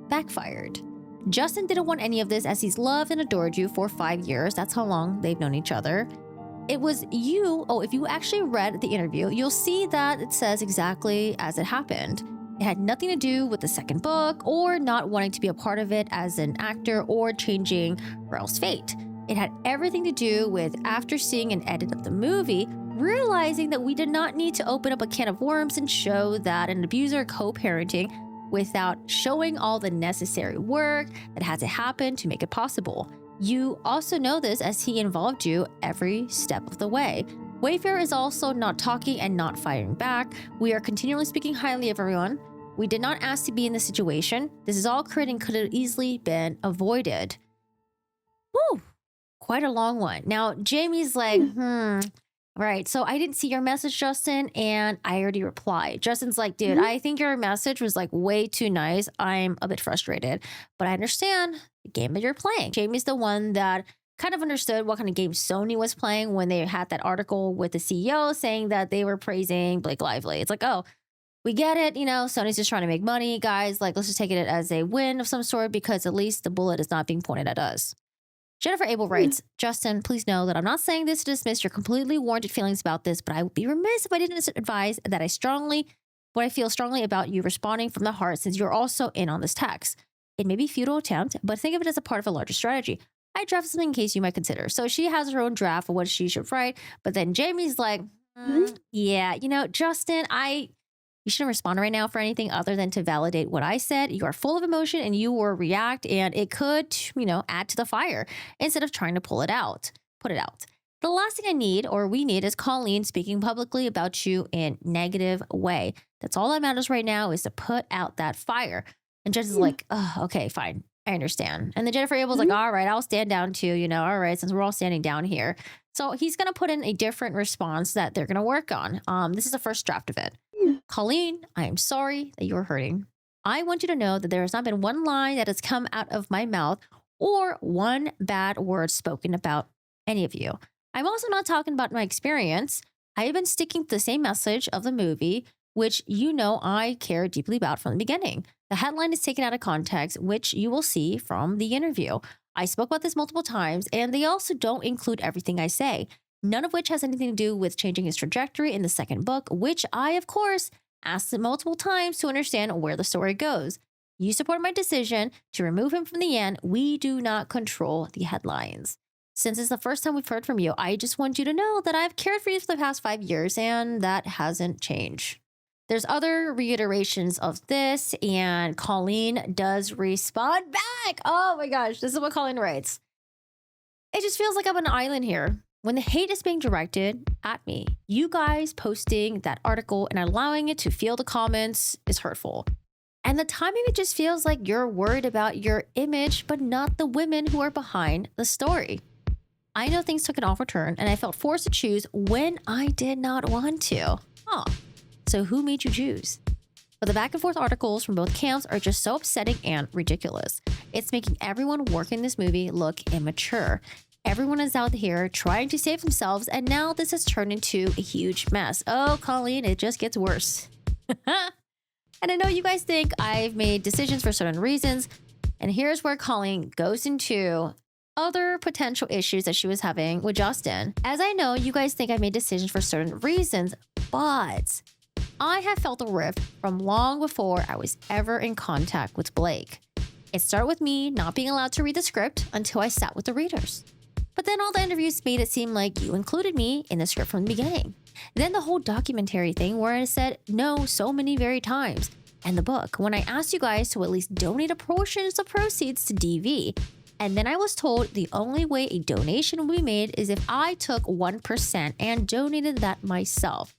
backfired. Justin didn't want any of this, as he's loved and adored you for 5 years. That's how long they've known each other. It was you. Oh, if you actually read the interview, you'll see that it says exactly as it happened. It had nothing to do with the second book or not wanting to be a part of it as an actor or changing Ryle's fate. It had everything to do with, after seeing an edit of the movie, realizing that we did not need to open up a can of worms and show that an abuser co-parenting without showing all the necessary work that had to happen to make it possible. You also know this, as he involved you every step of the way. Wayfair is also not talking and not fighting back. We are continually speaking highly of everyone. We did not ask to be in this situation. This is all occurred and could have easily been avoided. Whew, quite a long one. Now, Jamie's like, right, so I didn't see your message, Justin, and I already replied. Justin's like, dude, I think your message was like way too nice. I'm a bit frustrated, but I understand the game that you're playing. Jamie's the one that kind of understood what kind of game Sony was playing when they had that article with the CEO saying that they were praising Blake Lively. It's like, oh, we get it. Sony's just trying to make money, guys. Like, let's just take it as a win of some sort, because at least the bullet is not being pointed at us. Jennifer Abel writes, Justin, please know that I'm not saying this to dismiss your completely warranted feelings about this, but I would be remiss if I didn't advise that I feel strongly about you responding from the heart, since you're also in on this text. It may be a futile attempt, but think of it as a part of a larger strategy. I drafted something in case you might consider. So she has her own draft of what she should write, but then Jamie's like, Justin, you shouldn't respond right now for anything other than to validate what I said. You are full of emotion and you will react, and it could, add to the fire instead of trying to put it out. The last thing we need is Colleen speaking publicly about you in negative way. That's all that matters right now, is to put out that fire. And Judge is like, oh, okay, fine. I understand. And then Jennifer Abel's like, all right, I'll stand down too, all right, since we're all standing down here. So he's going to put in a different response that they're going to work on. This is the first draft of it. Colleen, I am sorry that you are hurting. I want you to know that there has not been one line that has come out of my mouth or one bad word spoken about any of you. I'm also not talking about my experience. I have been sticking to the same message of the movie, which I care deeply about from the beginning. The headline is taken out of context, which you will see from the interview. I spoke about this multiple times, and they also don't include everything I say, none of which has anything to do with changing his trajectory in the second book, which I, of course, asked him multiple times to understand where the story goes. You support my decision to remove him from the end. We do not control the headlines. Since it's the first time we've heard from you, I just want you to know that I've cared for you for the past 5 years, and that hasn't changed. There's other reiterations of this, and Colleen does respond back. Oh my gosh, this is what Colleen writes. It just feels like I'm on an island here. When the hate is being directed at me, you guys posting that article and allowing it to fill the comments is hurtful. And the timing, it just feels like you're worried about your image, but not the women who are behind the story. I know things took an awful turn, and I felt forced to choose when I did not want to. So who made you choose? But the back and forth articles from both camps are just so upsetting and ridiculous. It's making everyone working this movie look immature. Everyone is out here trying to save themselves, and now this has turned into a huge mess. Oh, Colleen, it just gets worse. And I know you guys think I've made decisions for certain reasons, and here's where Colleen goes into other potential issues that she was having with Justin. As I know, you guys think I made decisions for certain reasons, but I have felt a rift from long before I was ever in contact with Blake. It started with me not being allowed to read the script until I sat with the readers. But then all the interviews made it seem like you included me in the script from the beginning. Then the whole documentary thing where I said no so many very times. And the book, when I asked you guys to at least donate a portion of the proceeds to DV. And then I was told the only way a donation will be made is if I took 1% and donated that myself.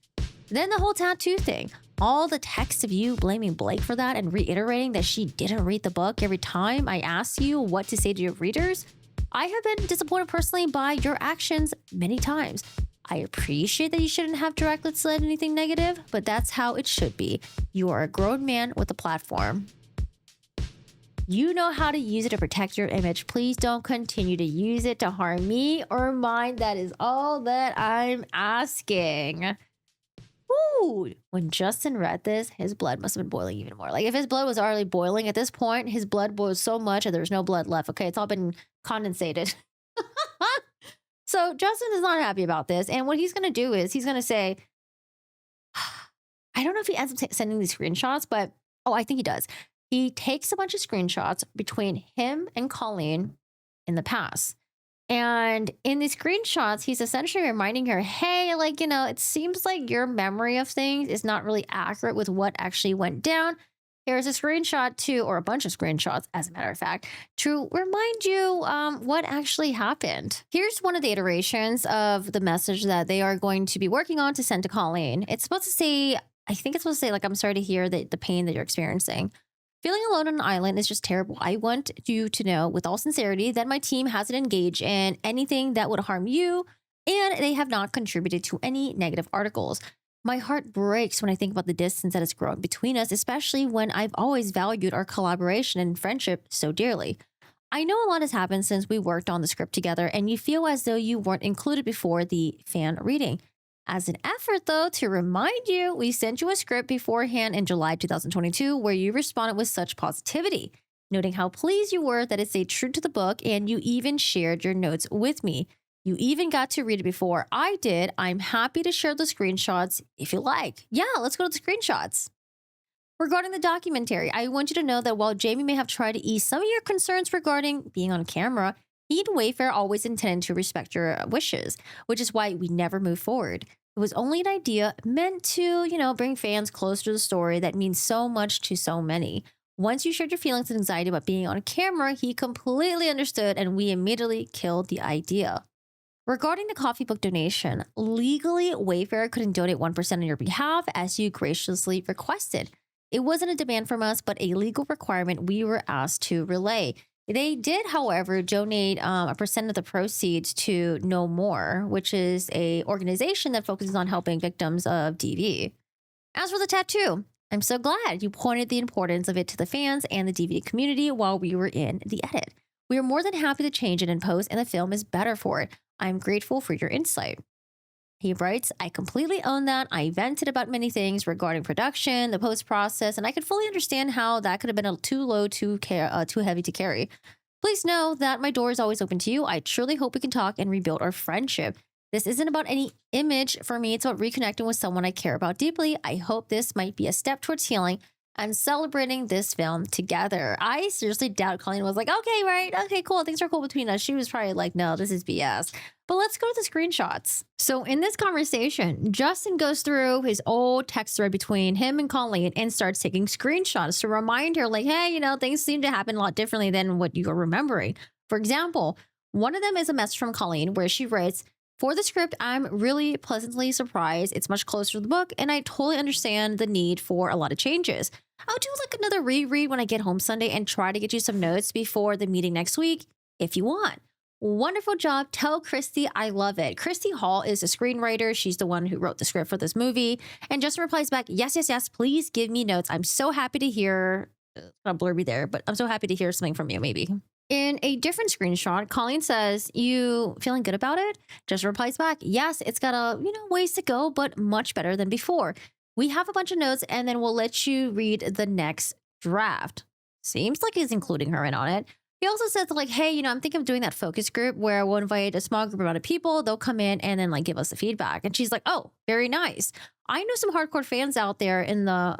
Then the whole tattoo thing. All the texts of you blaming Blake for that and reiterating that she didn't read the book every time I asked you what to say to your readers. I have been disappointed personally by your actions many times. I appreciate that you shouldn't have directly said anything negative, but that's how it should be. You are a grown man with a platform. You know how to use it to protect your image. Please don't continue to use it to harm me or mine. That is all that I'm asking. Ooh, when Justin read this, his blood must have been boiling even more. Like if his blood was already boiling at this point, his blood boiled so much that there's no blood left. Okay, it's all been condensated. So Justin is not happy about this. And what he's going to do is he's going to say, I don't know if he ends up sending these screenshots, but I think he does. He takes a bunch of screenshots between him and Colleen in the past. And in these screenshots, he's essentially reminding her, hey, it seems like your memory of things is not really accurate with what actually went down. Here's a screenshot or a bunch of screenshots, as a matter of fact, to remind you what actually happened. Here's one of the iterations of the message that they are going to be working on to send to Colleen. It's supposed to say, I'm sorry to hear the pain that you're experiencing. Feeling alone on an island is just terrible. I want you to know with all sincerity that my team hasn't engaged in anything that would harm you, and they have not contributed to any negative articles. My heart breaks when I think about the distance that has grown between us, especially when I've always valued our collaboration and friendship so dearly. I know a lot has happened since we worked on the script together, and you feel as though you weren't included before the fan reading. As an effort, though, to remind you, we sent you a script beforehand in July 2022 where you responded with such positivity, noting how pleased you were that it stayed true to the book, and you even shared your notes with me. You even got to read it before I did. I'm happy to share the screenshots if you like. Yeah, let's go to the screenshots. Regarding the documentary, I want you to know that while Jamie may have tried to ease some of your concerns regarding being on camera, he and Wayfair always intended to respect your wishes, which is why we never moved forward. It was only an idea meant to, bring fans closer to the story that means so much to so many. Once you shared your feelings and anxiety about being on camera, he completely understood, and we immediately killed the idea. Regarding the coffee book donation, legally, Wayfair couldn't donate 1% on your behalf as you graciously requested. It wasn't a demand from us, but a legal requirement we were asked to relay. They did, however, donate a percent of the proceeds to No More, which is an organization that focuses on helping victims of DV. As for the tattoo, I'm so glad you pointed the importance of it to the fans and the DV community while we were in the edit. We are more than happy to change it in post, and the film is better for it. I'm grateful for your insight. He writes, I completely own that. I vented about many things regarding production, the post process, and I could fully understand how that could have been too low, too heavy to carry. Please know that my door is always open to you. I truly hope we can talk and rebuild our friendship. This isn't about any image for me. It's about reconnecting with someone I care about deeply. I hope this might be a step towards healing and celebrating this film together. I seriously doubt Colleen was like, okay, right. Okay, cool. Things are cool between us. She was probably like, no, this is BS. But let's go to the screenshots. So in this conversation, Justin goes through his old text thread between him and Colleen and starts taking screenshots to remind her like, hey, things seem to happen a lot differently than what you're remembering. For example, one of them is a message from Colleen where she writes, for the script, I'm really pleasantly surprised. It's much closer to the book, and I totally understand the need for a lot of changes. I'll do like another reread when I get home Sunday and try to get you some notes before the meeting next week if you want. Wonderful job. Tell Christy I love it. Christy Hall is a screenwriter. She's the one who wrote the script for this movie. And Justin replies back, yes, yes, yes. Please give me notes. I'm so happy to hear, kind of blurby there, but I'm so happy to hear something from you, maybe. In a different screenshot, Colleen says, you feeling good about it? Justin replies back, yes, it's got ways to go, but much better than before. We have a bunch of notes and then we'll let you read the next draft. Seems like he's including her in on it. He also says like, hey, I'm thinking of doing that focus group where we'll invite a small group amount of people. They'll come in and then like give us the feedback. And she's like, oh, very nice. I know some hardcore fans out there in LA,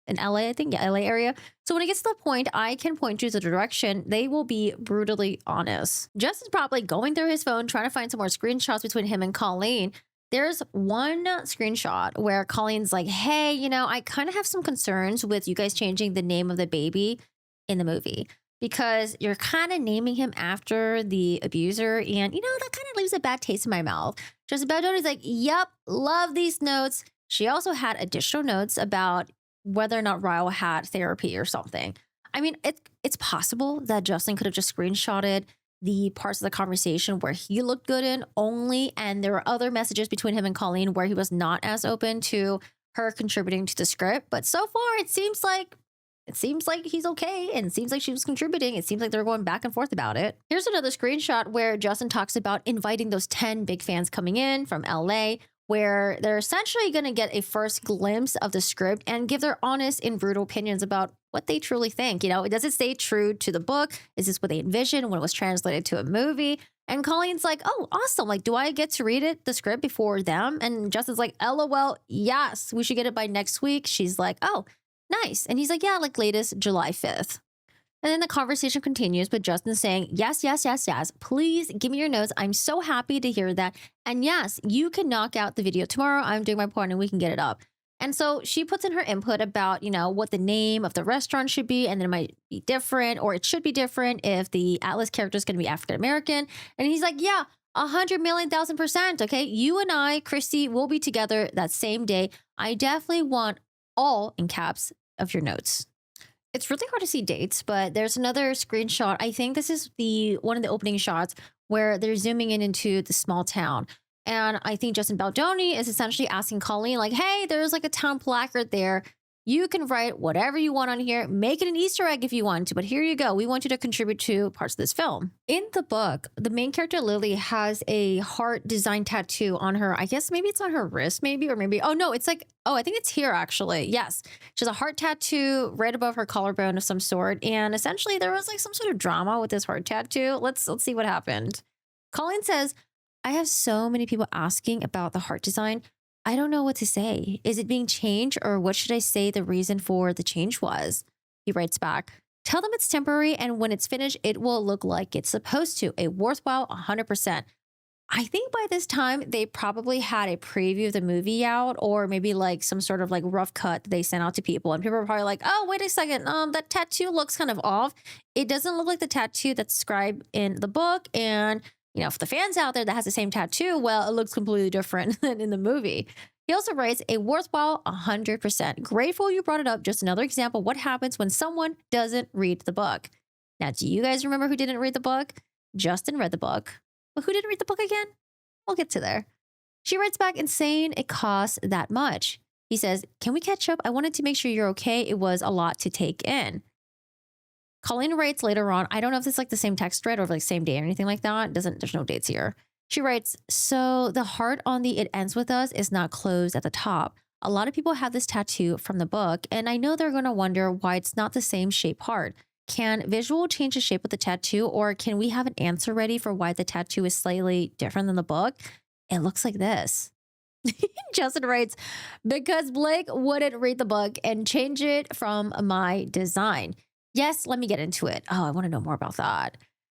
I think, yeah, LA area. So when it gets to the point, I can point you to the direction. They will be brutally honest. Justin's probably going through his phone, trying to find some more screenshots between him and Colleen. There's one screenshot where Colleen's like, hey, I kind of have some concerns with you guys changing the name of the baby in the movie, because you're kind of naming him after the abuser. And, that kind of leaves a bad taste in my mouth. Justin Baldoni's like, yep, love these notes. She also had additional notes about whether or not Ryle had therapy or something. I mean, it's possible that Justin could have just screenshotted the parts of the conversation where he looked good in only, and there were other messages between him and Colleen where he was not as open to her contributing to the script. But so far, it seems like he's okay, and it seems like she was contributing. It seems like they're going back and forth about it. Here's another screenshot where Justin talks about inviting those 10 big fans coming in from LA, where they're essentially going to get a first glimpse of the script and give their honest and brutal opinions about what they truly think. Does it stay true to the book? Is this what they envisioned when it was translated to a movie? And Colleen's like, oh, awesome. Like, do I get to read the script before them? And Justin's like, LOL, yes, we should get it by next week. She's like, oh, nice. And he's like, yeah, like latest July 5th. And then the conversation continues with Justin saying, yes, yes, yes, yes. Please give me your notes. I'm so happy to hear that. And yes, you can knock out the video tomorrow. I'm doing my part and we can get it up. And so she puts in her input about, what the name of the restaurant should be. And then it might be different, or it should be different if the Atlas character is going to be African-American. And he's like, yeah, 100,000,000%. Okay. You and I, Christy, will be together that same day. I definitely want all in caps of your notes. It's really hard to see dates, but there's another screenshot. I think this is one of the opening shots where they're zooming in into the small town. And I think Justin Baldoni is essentially asking Colleen, like, hey, there's like a town placard there. You can write whatever you want on here. Make it an Easter egg if you want to, but here you go. We want you to contribute to parts of this film. In the book, the main character, Lily, has a heart design tattoo on her. I guess maybe it's on her wrist, oh no, it's like, oh, I think it's here actually. Yes. She has a heart tattoo right above her collarbone of some sort. And essentially there was like some sort of drama with this heart tattoo. Let's see what happened. Colleen says, I have so many people asking about the heart design. I don't know what to say. Is it being changed, or what should I say the reason for the change was? He writes back, tell them it's temporary, and when it's finished, it will look like it's supposed to. A worthwhile 100%. I think by this time, they probably had a preview of the movie out, or maybe like some sort of like rough cut that they sent out to people. And people were probably like, oh, wait a second. That tattoo looks kind of off. It doesn't look like the tattoo that's described in the book. And for the fans out there that has the same tattoo, well, it looks completely different than in the movie. He also writes, a worthwhile 100%. Grateful you brought it up. Just another example of what happens when someone doesn't read the book. Now, do you guys remember who didn't read the book? Justin read the book. But who didn't read the book again? We'll get to there. She writes back, insane it costs that much. He says, can we catch up? I wanted to make sure you're okay. It was a lot to take in. Colleen writes later on, I don't know if it's like the same text thread or like same day or anything like that. There's no dates here. She writes, so the heart on the "it ends with us" is not closed at the top. A lot of people have this tattoo from the book, and I know they're going to wonder why it's not the same shape heart. Can visual change the shape of the tattoo, or can we have an answer ready for why the tattoo is slightly different than the book? It looks like this. Justin writes, because Blake wouldn't read the book and change it from my design. Yes, let me get into it. Oh, I want to know more about that.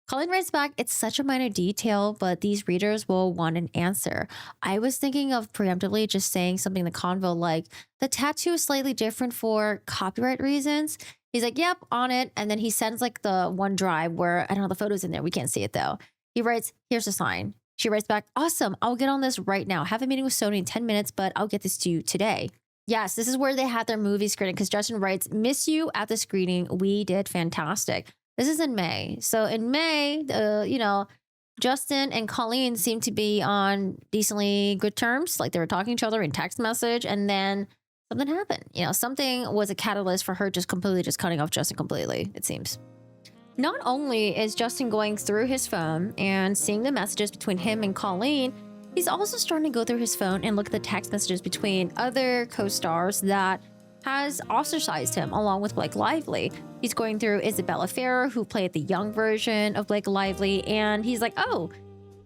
Colleen writes back, it's such a minor detail, but these readers will want an answer. I was thinking of preemptively just saying something in the convo like, the tattoo is slightly different for copyright reasons. He's like, yep, on it. And then he sends like the one drive where, I don't know, the photo's in there. We can't see it though. He writes, here's a sign. She writes back, awesome. I'll get on this right now. Have a meeting with Sony in 10 minutes, but I'll get this to you today. Yes, this is where they had their movie screening, because Justin writes, miss you at the screening. We did fantastic. This is in May. So in May, Justin and Colleen seem to be on decently good terms. Like they were talking to each other in text message, and then something happened. Something was a catalyst for her just completely just cutting off Justin completely, it seems. Not only is Justin going through his phone and seeing the messages between him and Colleen, he's also starting to go through his phone and look at the text messages between other co-stars that has ostracized him, along with Blake Lively. He's going through Isabella Ferrer, who played the young version of Blake Lively, and he's like, oh,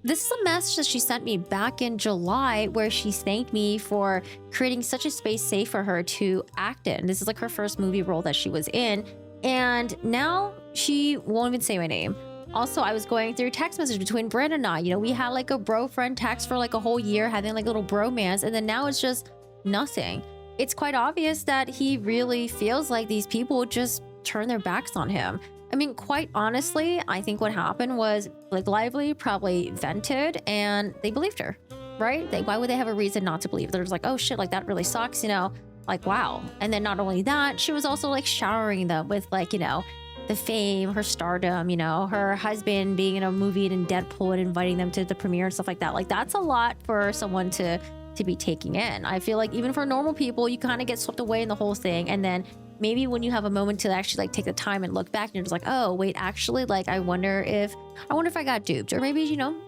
this is a message that she sent me back in July where she thanked me for creating such a space safe for her to act in. This is like her first movie role that she was in, and now she won't even say my name. Also, I was going through text message between Brandon and I. We had like a bro friend text for like a whole year, having like a little bromance, and then now it's just nothing. It's quite obvious that he really feels like these people just turn their backs on him. I mean, quite honestly, I think what happened was Blake Lively probably vented and they believed her, right? Why would they have a reason not to believe? They're just like, oh shit, like that really sucks, like, wow. And then not only that, she was also like showering them with like, the fame, her stardom, her husband being in a movie and Deadpool and inviting them to the premiere and stuff like that. Like that's a lot for someone to be taking in. I feel like even for normal people, you kind of get swept away in the whole thing. And then maybe when you have a moment to actually like take the time and look back and you're just like, oh, wait, actually, like, I wonder if I got duped, or maybe,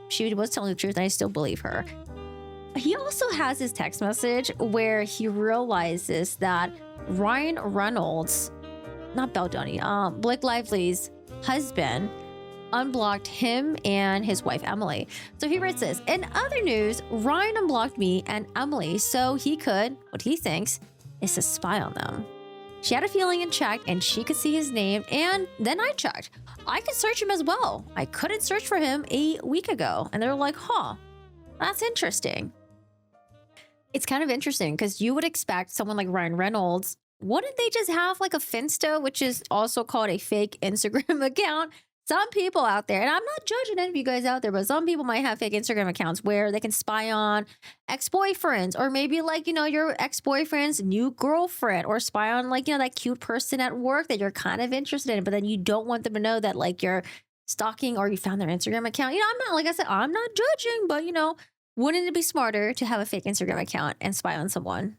she was telling the truth and I still believe her. He also has his text message where he realizes that Ryan Reynolds, not Baldoni, Blake Lively's husband, unblocked him and his wife Emily. So he writes this: in other news, Ryan unblocked me and Emily so he could, what he thinks is to spy on them. She had a feeling and checked, and she could see his name, and then I checked. I could search him as well. I couldn't search for him a week ago. And they're like, huh, that's interesting. It's kind of interesting because you would expect someone like Ryan Reynolds, wouldn't they just have like a Finsta, which is also called a fake Instagram account? Some people out there, and I'm not judging any of you guys out there, but some people might have fake Instagram accounts where they can spy on ex-boyfriends, or maybe like, your ex-boyfriend's new girlfriend, or spy on like, that cute person at work that you're kind of interested in, but then you don't want them to know that like you're stalking or you found their Instagram account. I'm not, like I said, I'm not judging, but wouldn't it be smarter to have a fake Instagram account and spy on someone?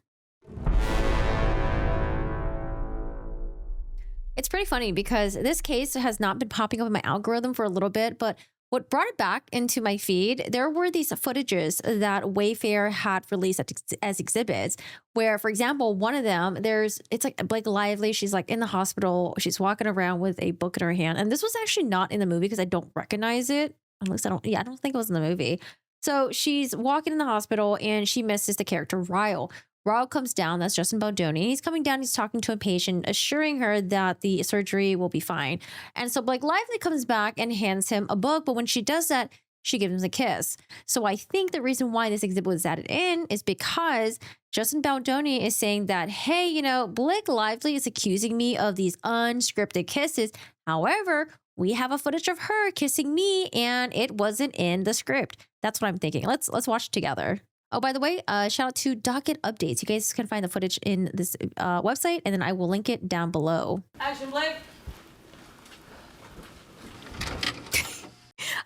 It's pretty funny because this case has not been popping up in my algorithm for a little bit, but what brought it back into my feed, there were these footages that Wayfair had released as exhibits where, for example, one of them, it's like Blake Lively. She's like in the hospital. She's walking around with a book in her hand. And this was actually not in the movie because I don't recognize it. Unless I don't think it was in the movie. So she's walking in the hospital and she misses the character Ryle. Ryle comes down, that's Justin Baldoni. He's coming down, he's talking to a patient, assuring her that the surgery will be fine. And so Blake Lively comes back and hands him a book, but when she does that, she gives him a kiss. So I think the reason why this exhibit was added in is because Justin Baldoni is saying that, hey, Blake Lively is accusing me of these unscripted kisses. However, we have a footage of her kissing me and it wasn't in the script. That's what I'm thinking. Let's watch it together. Oh, by the way, shout out to Docket Updates. You guys can find the footage in this website, and then I will link it down below. Action, Blake.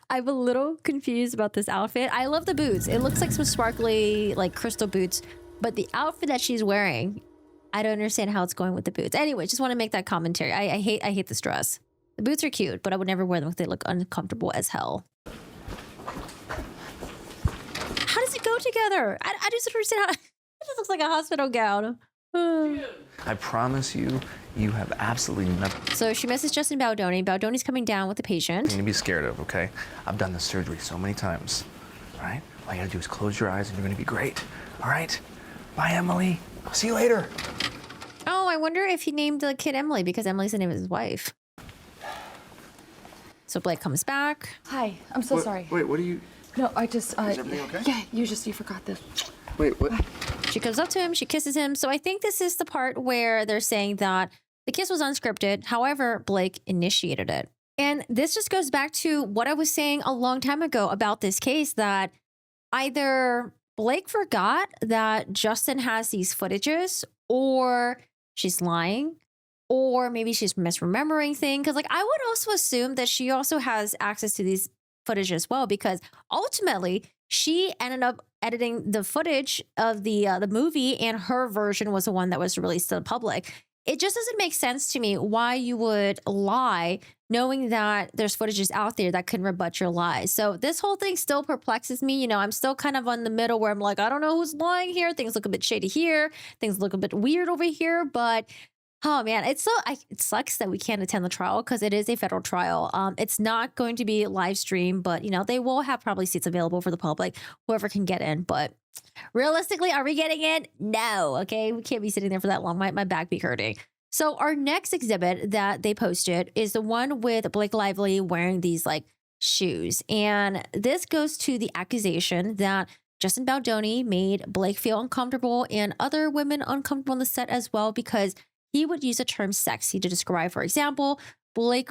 I'm a little confused about this outfit. I love the boots. It looks like some sparkly, like crystal boots, but the outfit that she's wearing, I don't understand how it's going with the boots. Anyway, just want to make that commentary. I hate this dress. The boots are cute, but I would never wear them if they look uncomfortable as hell. How does it go together? I just don't understand how it just looks like a hospital gown. I promise you, you have absolutely nothing So she misses Justin Baldoni. Baldoni's coming down with the patient. to be scared of, okay? I've done this surgery so many times, all right? All you gotta do is close your eyes and you're gonna be great, all right? Bye, Emily. I'll see you later. Oh, I wonder if he named the kid Emily because Emily's the name of his wife. So Blake comes back. Hi, I'm so sorry. Wait, what are you... No, I just, Is everything okay? Yeah, you forgot this. Wait, what? She goes up to him, she kisses him. So I think this is the part where they're saying that the kiss was unscripted. However, Blake initiated it. And this just goes back to what I was saying a long time ago about this case, that either Blake forgot that Justin has these footages, or she's lying, or maybe she's misremembering things. Because like I would also assume that she also has access to these footage as well, because ultimately she ended up editing the footage of the movie, and her version was the one that was released to the public. It just doesn't make sense to me why you would lie knowing that there's footages out there that can rebut your lies. So this whole thing still perplexes me. You know, I'm still kind of on the middle where I'm like, I don't know who's lying here. Things look a bit shady here. Things look a bit weird over here. But oh man, it sucks that we can't attend the trial because it is a federal trial. It's not going to be live stream, but you know, they will have probably seats available for the public, whoever can get in. But realistically, are we getting in? No. Okay. We can't be sitting there for that long. My back be hurting. So our next exhibit that they posted is the one with Blake Lively wearing these like shoes. And this goes to the accusation that Justin Baldoni made Blake feel uncomfortable and other women uncomfortable on the set as well, because he would use the term sexy to describe, for example, Blake's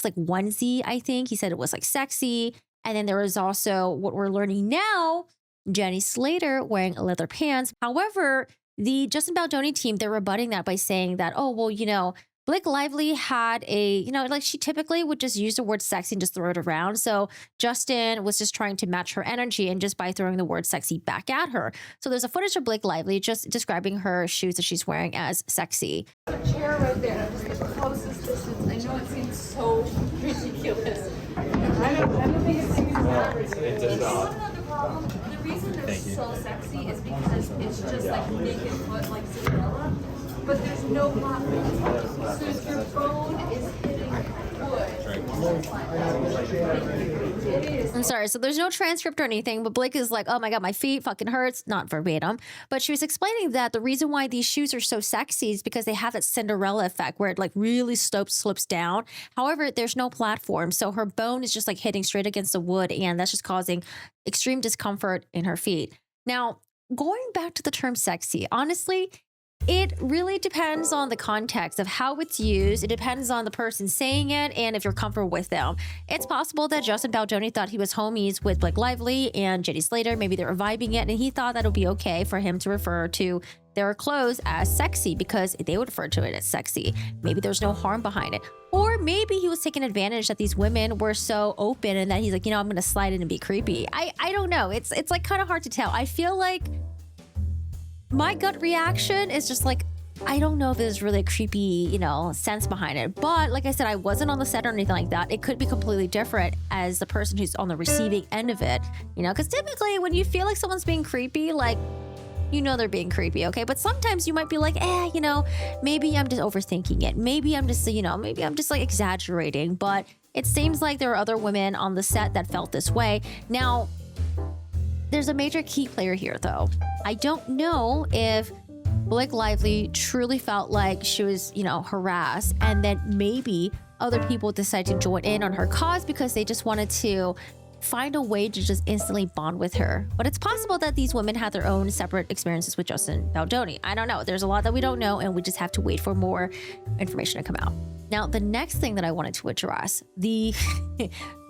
like onesie, I think. He said it was like sexy. And then there was also what we're learning now, Jenny Slater wearing leather pants. However, the Justin Baldoni team, they're rebutting that by saying that, oh, well, you know, Blake Lively had like she typically would just use the word sexy and just throw it around. So Justin was just trying to match her energy and just by throwing the word sexy back at her. So there's a footage of Blake Lively just describing her shoes that she's wearing as sexy. The chair right there, just the closest distance. I know it seems so ridiculous. I don't think it's It does not. the problem. The reason they're so sexy is because it's just like naked foot, like Cinderella, but there's no platform. So if your phone is hitting wood, it is. I'm sorry. So there's no transcript or anything, but Blake is like, oh my God, my feet fucking hurts. Not verbatim, but she was explaining that the reason why these shoes are so sexy is because they have that Cinderella effect where it like really slopes down. However, there's no platform. So her bone is just like hitting straight against the wood, and that's just causing extreme discomfort in her feet. Now, going back to the term sexy, honestly, it really depends on the context of how it's used. It depends on the person saying it and if you're comfortable with them. It's possible that Justin Baldoni thought he was homies with Blake Lively and Jenny Slater. Maybe they were vibing it, and he thought that it would be okay for him to refer to their clothes as sexy because they would refer to it as sexy. Maybe there's no harm behind it. Or maybe he was taking advantage that these women were so open and that he's like, you know, I'm going to slide in and be creepy. I don't know. It's like kind of hard to tell. I feel like my gut reaction is just like, I don't know if there's really a creepy, you know, sense behind it. But like I said, I wasn't on the set or anything like that. It could be completely different as the person who's on the receiving end of it, you know, because typically when you feel like someone's being creepy, like, you know, they're being creepy, okay? But sometimes you might be like, you know, maybe I'm just overthinking it. Maybe I'm just, you know, maybe I'm just like exaggerating. But it seems like there are other women on the set that felt this way. Now, there's a major key player here, though. I don't know if Blake Lively truly felt like she was, you know, harassed, and then maybe other people decided to join in on her cause because they just wanted to find a way to just instantly bond with her. But it's possible that these women had their own separate experiences with Justin Baldoni. I don't know. There's a lot that we don't know, and we just have to wait for more information to come out. Now, the next thing that I wanted to address, the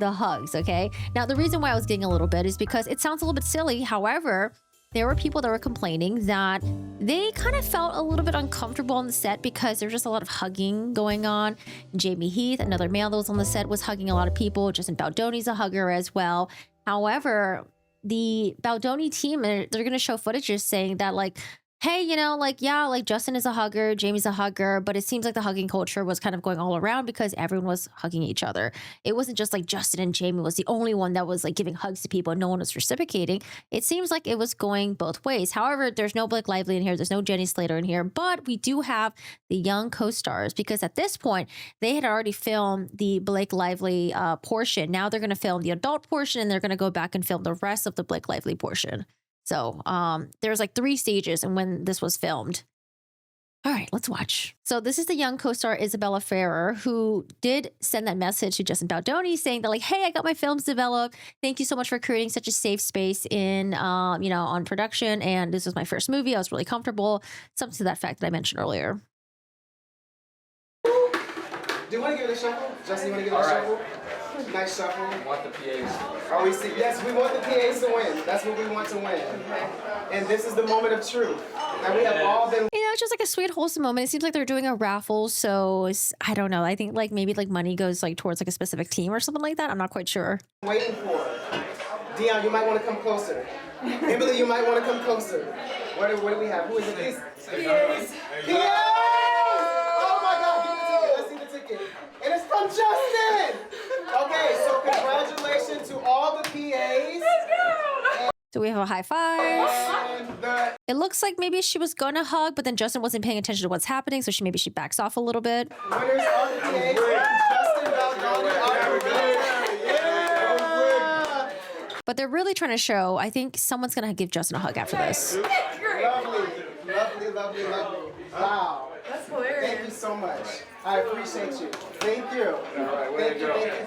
hugs, okay? Now, the reason why I was getting a little bit is because it sounds a little bit silly. However, there were people that were complaining that they kind of felt a little bit uncomfortable on the set because there's just a lot of hugging going on. Jamie Heath, another male that was on the set, was hugging a lot of people. Justin Baldoni's a hugger as well. However, the Baldoni team, they're going to show footages saying that, like, hey, you know, like, yeah, like Justin is a hugger, Jamie's a hugger, but it seems like the hugging culture was kind of going all around because everyone was hugging each other. It wasn't just like Justin and Jamie was the only one that was like giving hugs to people and no one was reciprocating. It seems like it was going both ways. However, there's no Blake Lively in here. There's no Jenny Slater in here, but we do have the young co-stars because at this point, they had already filmed the Blake Lively portion. Now they're going to film the adult portion, and they're going to go back and film the rest of the Blake Lively portion. So there's like 3 stages and when this was filmed. All right, let's watch. So this is the young co-star Isabella Ferrer, who did send that message to Justin Baldoni saying that, like, hey, I got my films developed. Thank you so much for creating such a safe space in, you know, on production. And this was my first movie. I was really comfortable. Something to that fact that I mentioned earlier. Do you want to give it a shuffle? Justin, you want to give it a shuffle? Nice shuffle. We want the PAs. Are we see? Yes, we want the PAs to win. That's what we want to win. And this is the moment of truth. And we have all been. You know, just like a sweet, wholesome moment. It seems like they're doing a raffle, so I don't know. I think like maybe like money goes like towards like a specific team or something like that. I'm not quite sure. Waiting for. Dion, you might want to come closer. Emily, you might want to come closer. What do we have? Who is it? PAs. Oh my God, give me the ticket. Let's see the ticket. And it's from Justin. Okay, so congratulations to all the PAs. So we have a high five. And It looks like maybe she was gonna hug, but then Justin wasn't paying attention to what's happening, so maybe she backs off a little bit. winners are the PAs. Justin Baldoni, our winner. But they're really trying to show, I think someone's gonna give Justin a hug after this. Lovely. Wow. That's hilarious. Thank you so much. I appreciate you. Thank you.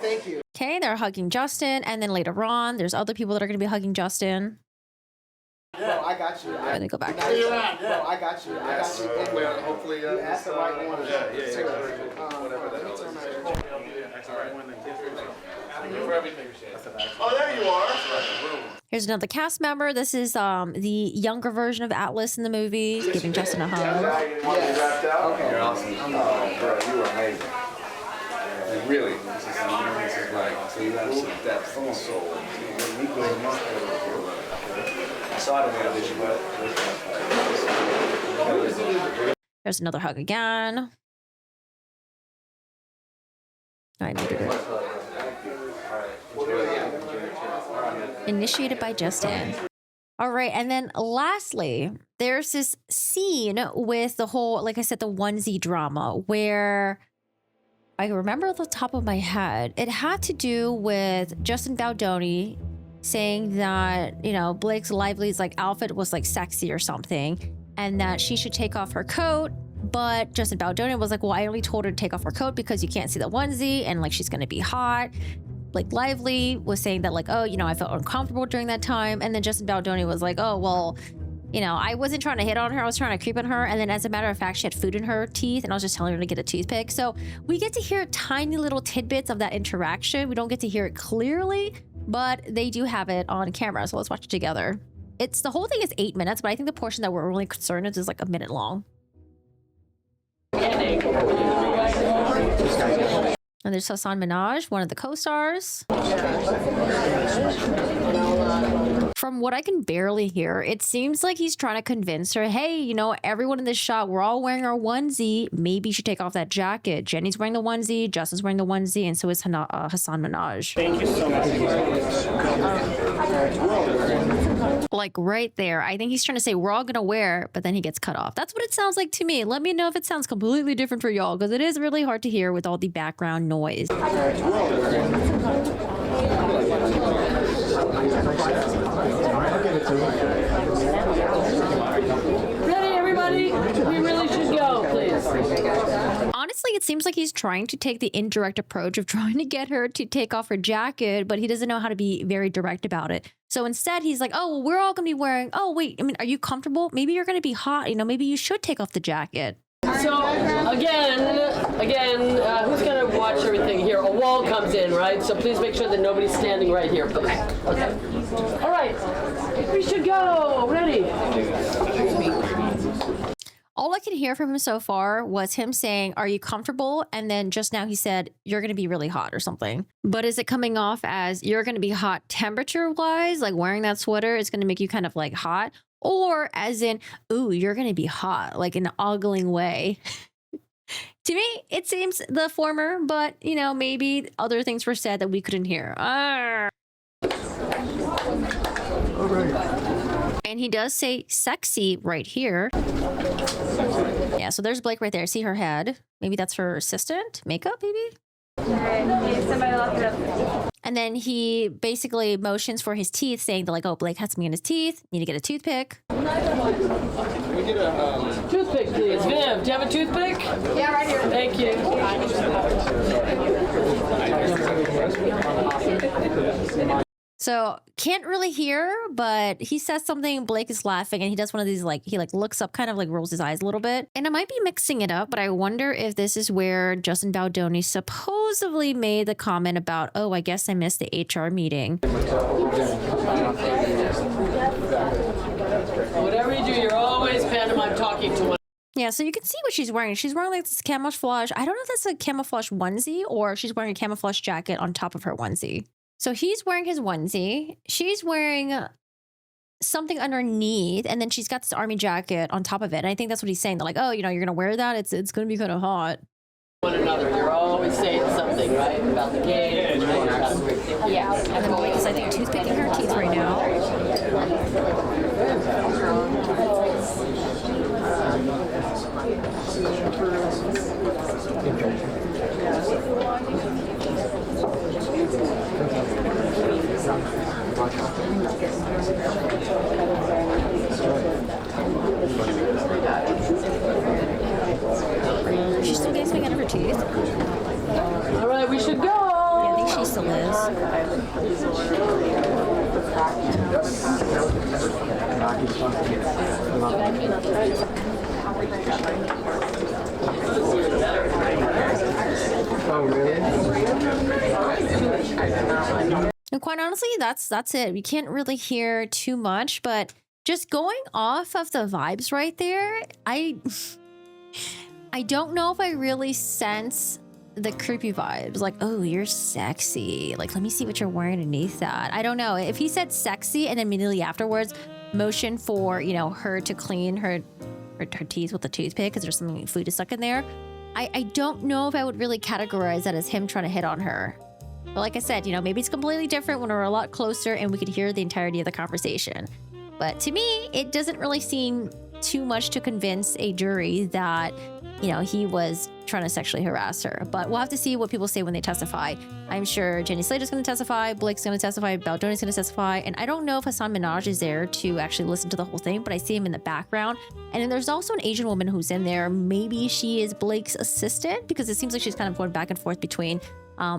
Thank you. Okay, they're hugging Justin, and then later on, there's other people that are gonna be hugging Justin. Bro, I got you. And they go back. Bro, I got you. Hopefully, you asked the right one. Oh, there you are. Here's another cast member. This is the younger version of Atlas in the movie, giving Justin a hug. You wrapped out? Okay. You're awesome. Oh, bro, you were amazing. Really. This is like, so you have some depth and soul. I saw it in the audition, but There's another hug again. I needed it. Initiated by Justin. All right, and then lastly, there's this scene with the whole, like I said, the onesie drama where I remember at the top of my head, it had to do with Justin Baldoni saying that, you know, Blake's Lively's like outfit was like sexy or something, and that she should take off her coat. But Justin Baldoni was like, well, I only told her to take off her coat because you can't see the onesie and like she's gonna be hot. Blake Lively was saying that like, oh, you know, I felt uncomfortable during that time. And then Justin Baldoni was like, oh, well, you know, I wasn't trying to hit on her. I was trying to creep on her. And then as a matter of fact, she had food in her teeth and I was just telling her to get a toothpick. So we get to hear tiny little tidbits of that interaction. We don't get to hear it clearly, but they do have it on camera. So let's watch it together. The whole thing is 8 minutes, but I think the portion that we're really concerned with is like a minute long. And there's Hassan Minaj, one of the co-stars. From what I can barely hear, it seems like he's trying to convince her, hey, you know, everyone in this shot, we're all wearing our onesie. Maybe you should take off that jacket. Jenny's wearing the onesie, Justin's wearing the onesie, and so is Hassan Minaj. Thank you so much. Like right there, I think he's trying to say we're all gonna wear, but then he gets cut off. That's what it sounds like to me. Let me know if it sounds completely different for y'all, because it is really hard to hear with all the background noise. Ready, everybody? We really should go, please. Honestly, it seems like he's trying to take the indirect approach of trying to get her to take off her jacket, but he doesn't know how to be very direct about it. So instead, he's like, oh, well, we're all going to be wearing, oh, wait, I mean, are you comfortable? Maybe you're going to be hot. You know, maybe you should take off the jacket. So, again, who's going to watch everything here? A wall comes in, right? So please make sure that nobody's standing right here, please. Okay. All right. We should go. Ready? All I could hear from him so far was him saying, are you comfortable? And then just now he said, you're going to be really hot or something. But is it coming off as you're going to be hot temperature-wise? Like wearing that sweater is going to make you kind of like hot? Or as in, ooh, you're going to be hot, like in an ogling way. To me, it seems the former, but, you know, maybe other things were said that we couldn't hear. And he does say sexy right here. Yeah, so there's Blake right there. See her head. Maybe that's her assistant. Makeup, maybe? Somebody lock it up. And then he basically motions for his teeth, saying that like, oh, Blake has something in his teeth. Need to get a toothpick. We get a toothpick, please. Viv, do you have a toothpick? Yeah, right here. Thank you. So can't really hear, but he says something. Blake is laughing and he does one of these, like, he like looks up, kind of like rolls his eyes a little bit. And I might be mixing it up, but I wonder if this is where Justin Baldoni supposedly made the comment about, oh, I guess I missed the HR meeting. Whatever you do, you're always pantomime talking to one. Yeah, so you can see what she's wearing. She's wearing like this camouflage. I don't know if that's a camouflage onesie or she's wearing a camouflage jacket on top of her onesie. So he's wearing his onesie. She's wearing something underneath, and then she's got this army jacket on top of it. And I think that's what he's saying. They're like, oh, you know, you're gonna wear that. It's gonna be kind of hot. One another, you're always saying something, right? About the game. Yeah, and then Blake is, I think, toothpicking her teeth right now. She's still getting something out of her teeth. All right, we should go. Yeah, I think she still is. Oh, really? And quite honestly, that's it. We can't really hear too much, but just going off of the vibes right there, I don't know if I really sense the creepy vibes. Like, oh, you're sexy. Like, let me see what you're wearing underneath that. I don't know. If he said sexy and then immediately afterwards motion for, you know, her to clean her teeth with a toothpick because there's something food is stuck in there, I don't know if I would really categorize that as him trying to hit on her. But like I said, you know, maybe it's completely different when we're a lot closer and we could hear the entirety of the conversation. But to me, it doesn't really seem too much to convince a jury that, you know, he was trying to sexually harass her. But we'll have to see what people say when they testify. I'm sure Jenny Slater's going to testify, Blake's going to testify, Baldoni's going to testify, and I don't know if Hassan Minaj is there to actually listen to the whole thing, but I see him in the background. And then there's also an Asian woman who's in there. Maybe she is Blake's assistant, because it seems like she's kind of going back and forth between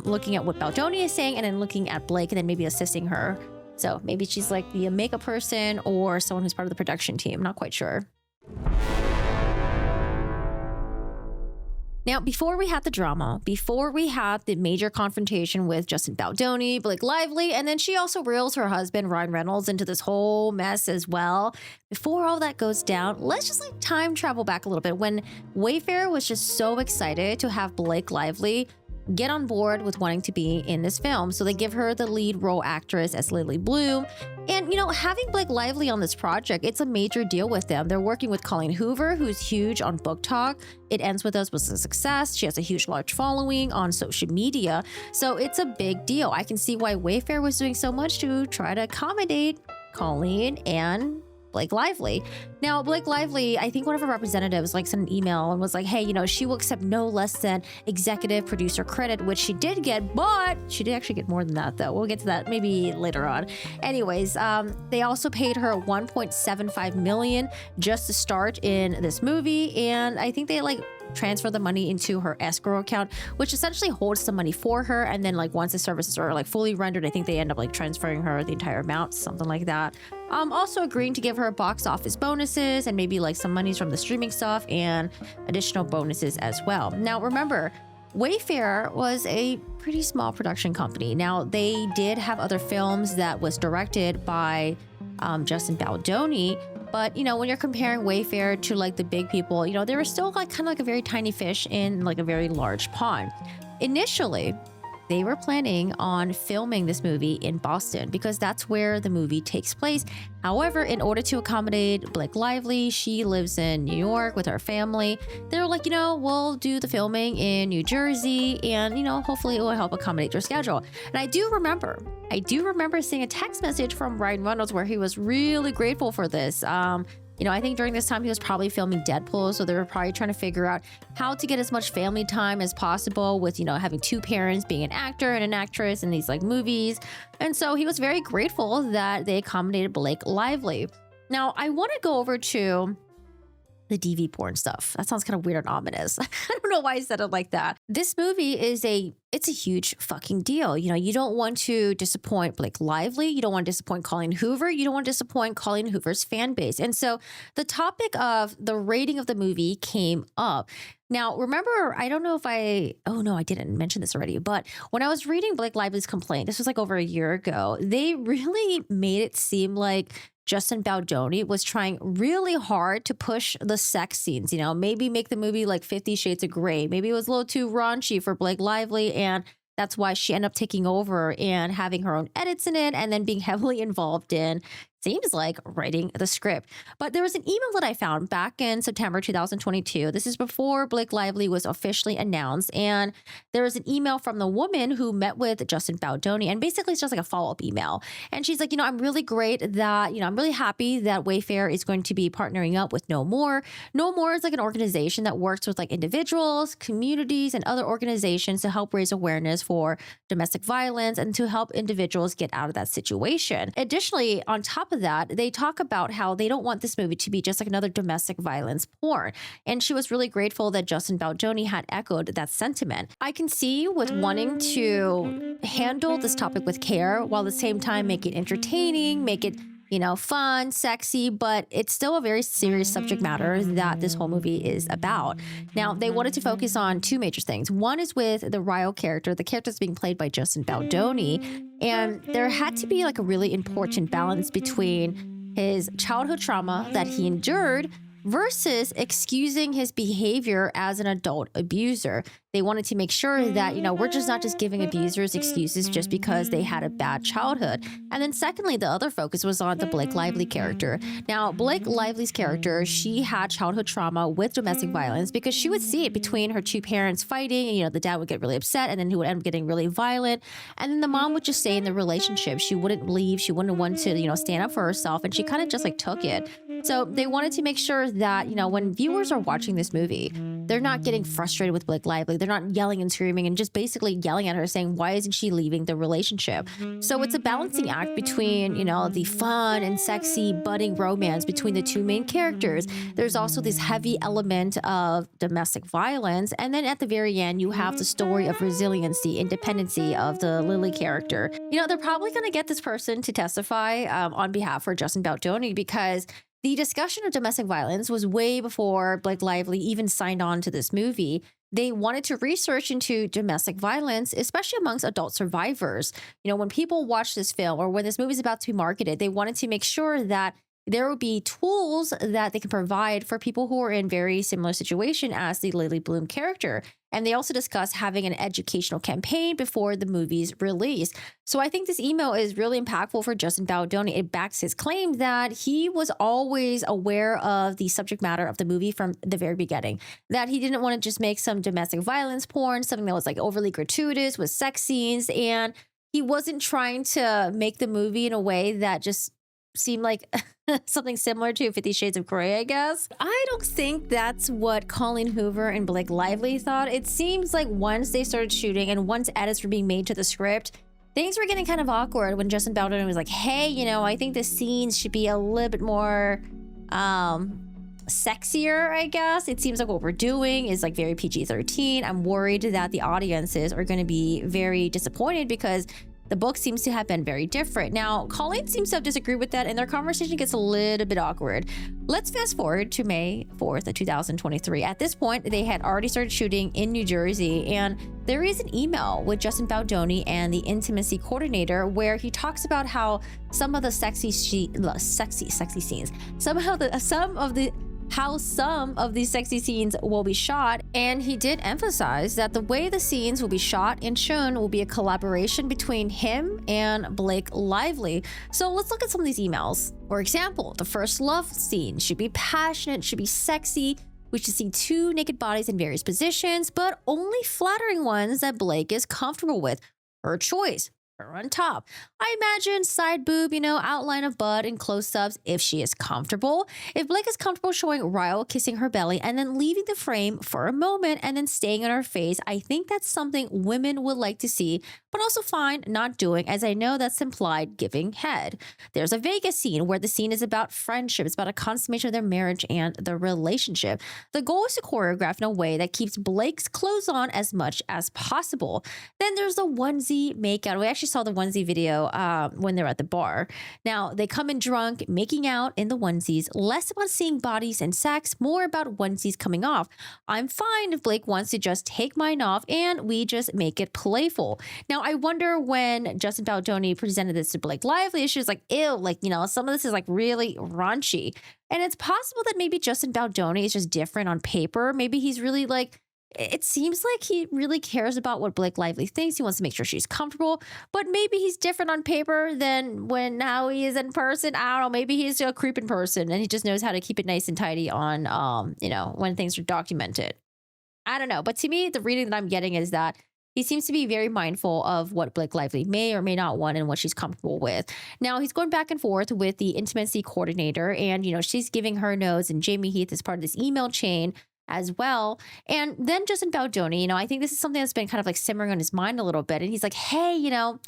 looking at what Baldoni is saying and then looking at Blake and then maybe assisting her. So maybe she's like the makeup person or someone who's part of the production team. Not quite sure. Now, before we had the drama, before we had the major confrontation with Justin Baldoni, Blake Lively, and then she also reels her husband, Ryan Reynolds, into this whole mess as well. Before all that goes down, let's just like time travel back a little bit when Wayfair was just so excited to have Blake Lively get on board with wanting to be in this film. So they give her the lead role actress as Lily Bloom. And, you know, having Blake Lively on this project, it's a major deal with them. They're working with Colleen Hoover, who's huge on Book Talk. It Ends With Us was a success. She has a huge, large following on social media. So it's a big deal. I can see why Wayfair was doing so much to try to accommodate Colleen and Blake Lively. Now, Blake Lively, I think one of her representatives like sent an email and was like, hey, you know, she will accept no less than executive producer credit, which she did get, but she did actually get more than that, though. We'll get to that maybe later on. Anyways, they also paid her $1.75 million just to start in this movie, and I think they like transfer the money into her escrow account, which essentially holds the money for her. And then like once the services are like fully rendered, I think they end up like transferring her the entire amount, something like that. Also agreeing to give her box office bonuses and maybe like some monies from the streaming stuff and additional bonuses as well. Now, remember, Wayfair was a pretty small production company. Now, they did have other films that was directed by Justin Baldoni. But, you know, when you're comparing Wayfair to like the big people, you know, they were still like kind of like a very tiny fish in like a very large pond. Initially, they were planning on filming this movie in Boston because that's where the movie takes place. However, in order to accommodate Blake Lively, she lives in New York with her family. They're like, you know, we'll do the filming in New Jersey and, you know, hopefully it will help accommodate their schedule. And I do remember seeing a text message from Ryan Reynolds where he was really grateful for this. You know, I think during this time he was probably filming Deadpool, so they were probably trying to figure out how to get as much family time as possible with, you know, having two parents being an actor and an actress in these like movies. And so he was very grateful that they accommodated Blake Lively. Now, I want to go over to the DV porn stuff. That sounds kind of weird and ominous. I don't know why I said it like that. This movie is it's a huge fucking deal. You know, you don't want to disappoint Blake Lively. You don't want to disappoint Colleen Hoover. You don't want to disappoint Colleen Hoover's fan base. And so the topic of the rating of the movie came up. Now, remember, I don't know if I didn't mention this already, but when I was reading Blake Lively's complaint, this was like over a year ago, they really made it seem like Justin Baldoni was trying really hard to push the sex scenes, you know, maybe make the movie like 50 Shades of Grey. Maybe it was a little too raunchy for Blake Lively, and that's why she ended up taking over and having her own edits in it and then being heavily involved in, seems like, writing the script. But there was an email that I found back in September 2022. This is before Blake Lively was officially announced. And there was an email from the woman who met with Justin Baldoni. And basically, it's just like a follow-up email. And she's like, you know, I'm really great that, you know, I'm really happy that Wayfair is going to be partnering up with No More. No More is like an organization that works with like individuals, communities, and other organizations to help raise awareness for domestic violence and to help individuals get out of that situation. Additionally, on top of that, they talk about how they don't want this movie to be just like another domestic violence porn. And she was really grateful that Justin Baldoni had echoed that sentiment. I can see with wanting to handle this topic with care while at the same time make it entertaining, make it, you know, fun, sexy, but it's still a very serious subject matter that this whole movie is about. Now, they wanted to focus on two major things. One is with the Ryle character. The character is being played by Justin Baldoni, and there had to be like a really important balance between his childhood trauma that he endured versus excusing his behavior as an adult abuser. They wanted to make sure that, you know, we're just not just giving abusers excuses just because they had a bad childhood. And then secondly, the other focus was on the Blake Lively character. Now, Blake Lively's character, she had childhood trauma with domestic violence because she would see it between her two parents fighting, and, you know, the dad would get really upset and then he would end up getting really violent. And then the mom would just stay in the relationship. She wouldn't leave. She wouldn't want to, you know, stand up for herself. And she kind of just like took it. So they wanted to make sure that, you know, when viewers are watching this movie, they're not getting frustrated with Blake Lively. They're not yelling and screaming and just basically yelling at her saying, why isn't she leaving the relationship? So it's a balancing act between, you know, the fun and sexy budding romance between the two main characters. There's also this heavy element of domestic violence. And then at the very end, you have the story of resiliency, independency of the Lily character. You know, they're probably going to get this person to testify on behalf for Justin Baldoni because the discussion of domestic violence was way before Blake Lively even signed on to this movie. They wanted to research into domestic violence, especially amongst adult survivors. You know, when people watch this film or when this movie is about to be marketed, they wanted to make sure that there would be tools that they can provide for people who are in very similar situation as the Lily Bloom character. And they also discussed having an educational campaign before the movie's release. So I think this email is really impactful for Justin Baldoni. It backs his claim that he was always aware of the subject matter of the movie from the very beginning, that he didn't want to just make some domestic violence porn, something that was like overly gratuitous with sex scenes. And he wasn't trying to make the movie in a way that just seemed like something similar to 50 Shades of Grey, I guess. I don't think that's what Colleen Hoover and Blake Lively thought. It seems like once they started shooting and once edits were being made to the script, things were getting kind of awkward when Justin Baldoni was like, hey, you know, I think the scenes should be a little bit more sexier, I guess. It seems like what we're doing is like very PG-13. I'm worried that the audiences are going to be very disappointed because the book seems to have been very different. Now, Colleen seems to have disagreed with that, and their conversation gets a little bit awkward. Let's fast forward to May 4th of 2023. At this point, they had already started shooting in New Jersey, and there is an email with Justin Baldoni and the intimacy coordinator where he talks about how some of the sexy scenes, how some of these sexy scenes will be shot. And he did emphasize that the way the scenes will be shot and shown will be a collaboration between him and Blake Lively. So let's look at some of these emails. For example, the first love scene should be passionate, should be sexy. We should see two naked bodies in various positions, but only flattering ones that Blake is comfortable with. Her choice. Her on top. I imagine side boob, you know, outline of butt and close-ups if she is comfortable. If Blake is comfortable showing Ryle kissing her belly and then leaving the frame for a moment and then staying on her face, I think that's something women would like to see, but also fine not doing, as I know that's implied giving head. There's a Vegas scene where the scene is about friendship. It's about a consummation of their marriage and the relationship. The goal is to choreograph in a way that keeps Blake's clothes on as much as possible. Then there's the onesie makeout. We actually actually saw the onesie video when they're at the bar. Now, they come in drunk, making out in the onesies, less about seeing bodies and sex, more about onesies coming off. I'm fine if Blake wants to just take mine off and we just make it playful. Now, I wonder when Justin Baldoni presented this to Blake Lively, she was like, ew, like, you know, some of this is like really raunchy. And it's possible that maybe Justin Baldoni is just different on paper. Maybe he's really like, it seems like he really cares about what Blake Lively thinks. He wants to make sure she's comfortable, but maybe he's different on paper than how he is in person. I don't know. Maybe he's a creeping person and he just knows how to keep it nice and tidy on, you know, when things are documented. I don't know. But to me, the reading that I'm getting is that he seems to be very mindful of what Blake Lively may or may not want and what she's comfortable with. Now, he's going back and forth with the intimacy coordinator and, you know, she's giving her notes and Jamie Heath is part of this email chain as well. And then Justin Baldoni, you know, I think this is something that's been kind of like simmering on his mind a little bit. And he's like, hey, you know,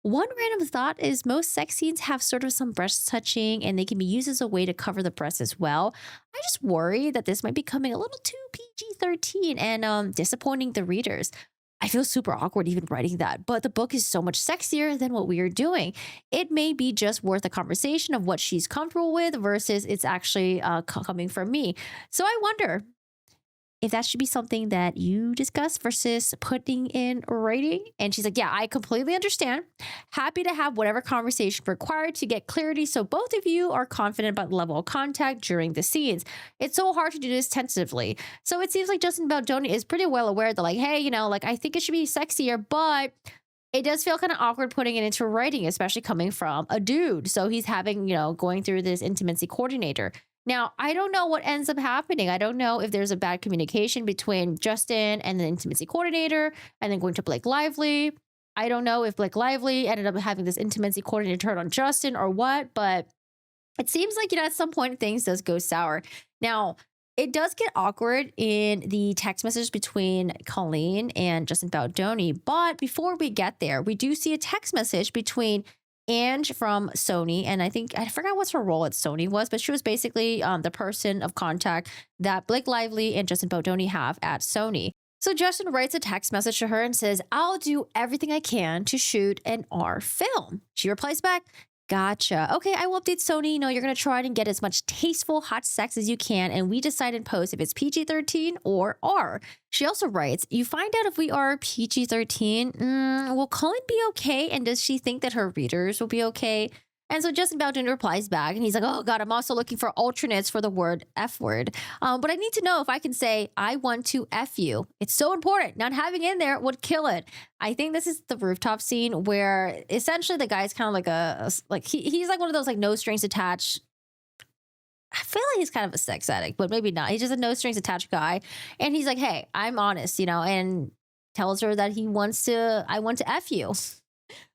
one random thought is most sex scenes have sort of some breast touching and they can be used as a way to cover the breasts as well. I just worry that this might be coming a little too PG-13 and disappointing the readers. I feel super awkward even writing that, but the book is so much sexier than what we are doing. It may be just worth a conversation of what she's comfortable with versus it's actually coming from me. So I wonder if that should be something that you discuss versus putting in writing. And she's like, yeah, I completely understand. Happy to have whatever conversation required to get clarity so both of you are confident about the level of contact during the scenes. It's so hard to do this tentatively. So it seems like Justin Baldoni is pretty well aware that like, hey, you know, like I think it should be sexier, but it does feel kind of awkward putting it into writing, especially coming from a dude. So he's having, you know, going through this intimacy coordinator. Now, I don't know what ends up happening. I don't know if there's a bad communication between Justin and the intimacy coordinator and then going to Blake Lively. I don't know if Blake Lively ended up having this intimacy coordinator turn on Justin or what, but it seems like, you know, at some point things does go sour. Now, it does get awkward in the text message between Colleen and Justin Baldoni, but before we get there, we do see a text message between Ange from Sony, and I forgot what her role at Sony was, but she was basically the person of contact that Blake Lively and Justin Baldoni have at Sony. So Justin writes a text message to her and says, I'll do everything I can to shoot an R film. She replies back, gotcha. Okay, I will update Sony. You know, you're going to try and get as much tasteful hot sex as you can, and we decide in post if it's PG-13 or R. She also writes, you find out if we are PG-13, will Colleen be okay? And does she think that her readers will be okay? And so Justin Baldoni replies back and he's like, oh God, I'm also looking for alternates for the word F word. But I need to know if I can say, I want to F you. It's so important. Not having in there would kill it. I think this is the rooftop scene where essentially the guy's kind of like he's like one of those like no strings attached. I feel like he's kind of a sex addict, but maybe not. He's just a no strings attached guy. And he's like, hey, I'm honest, you know, and tells her that I want to F you.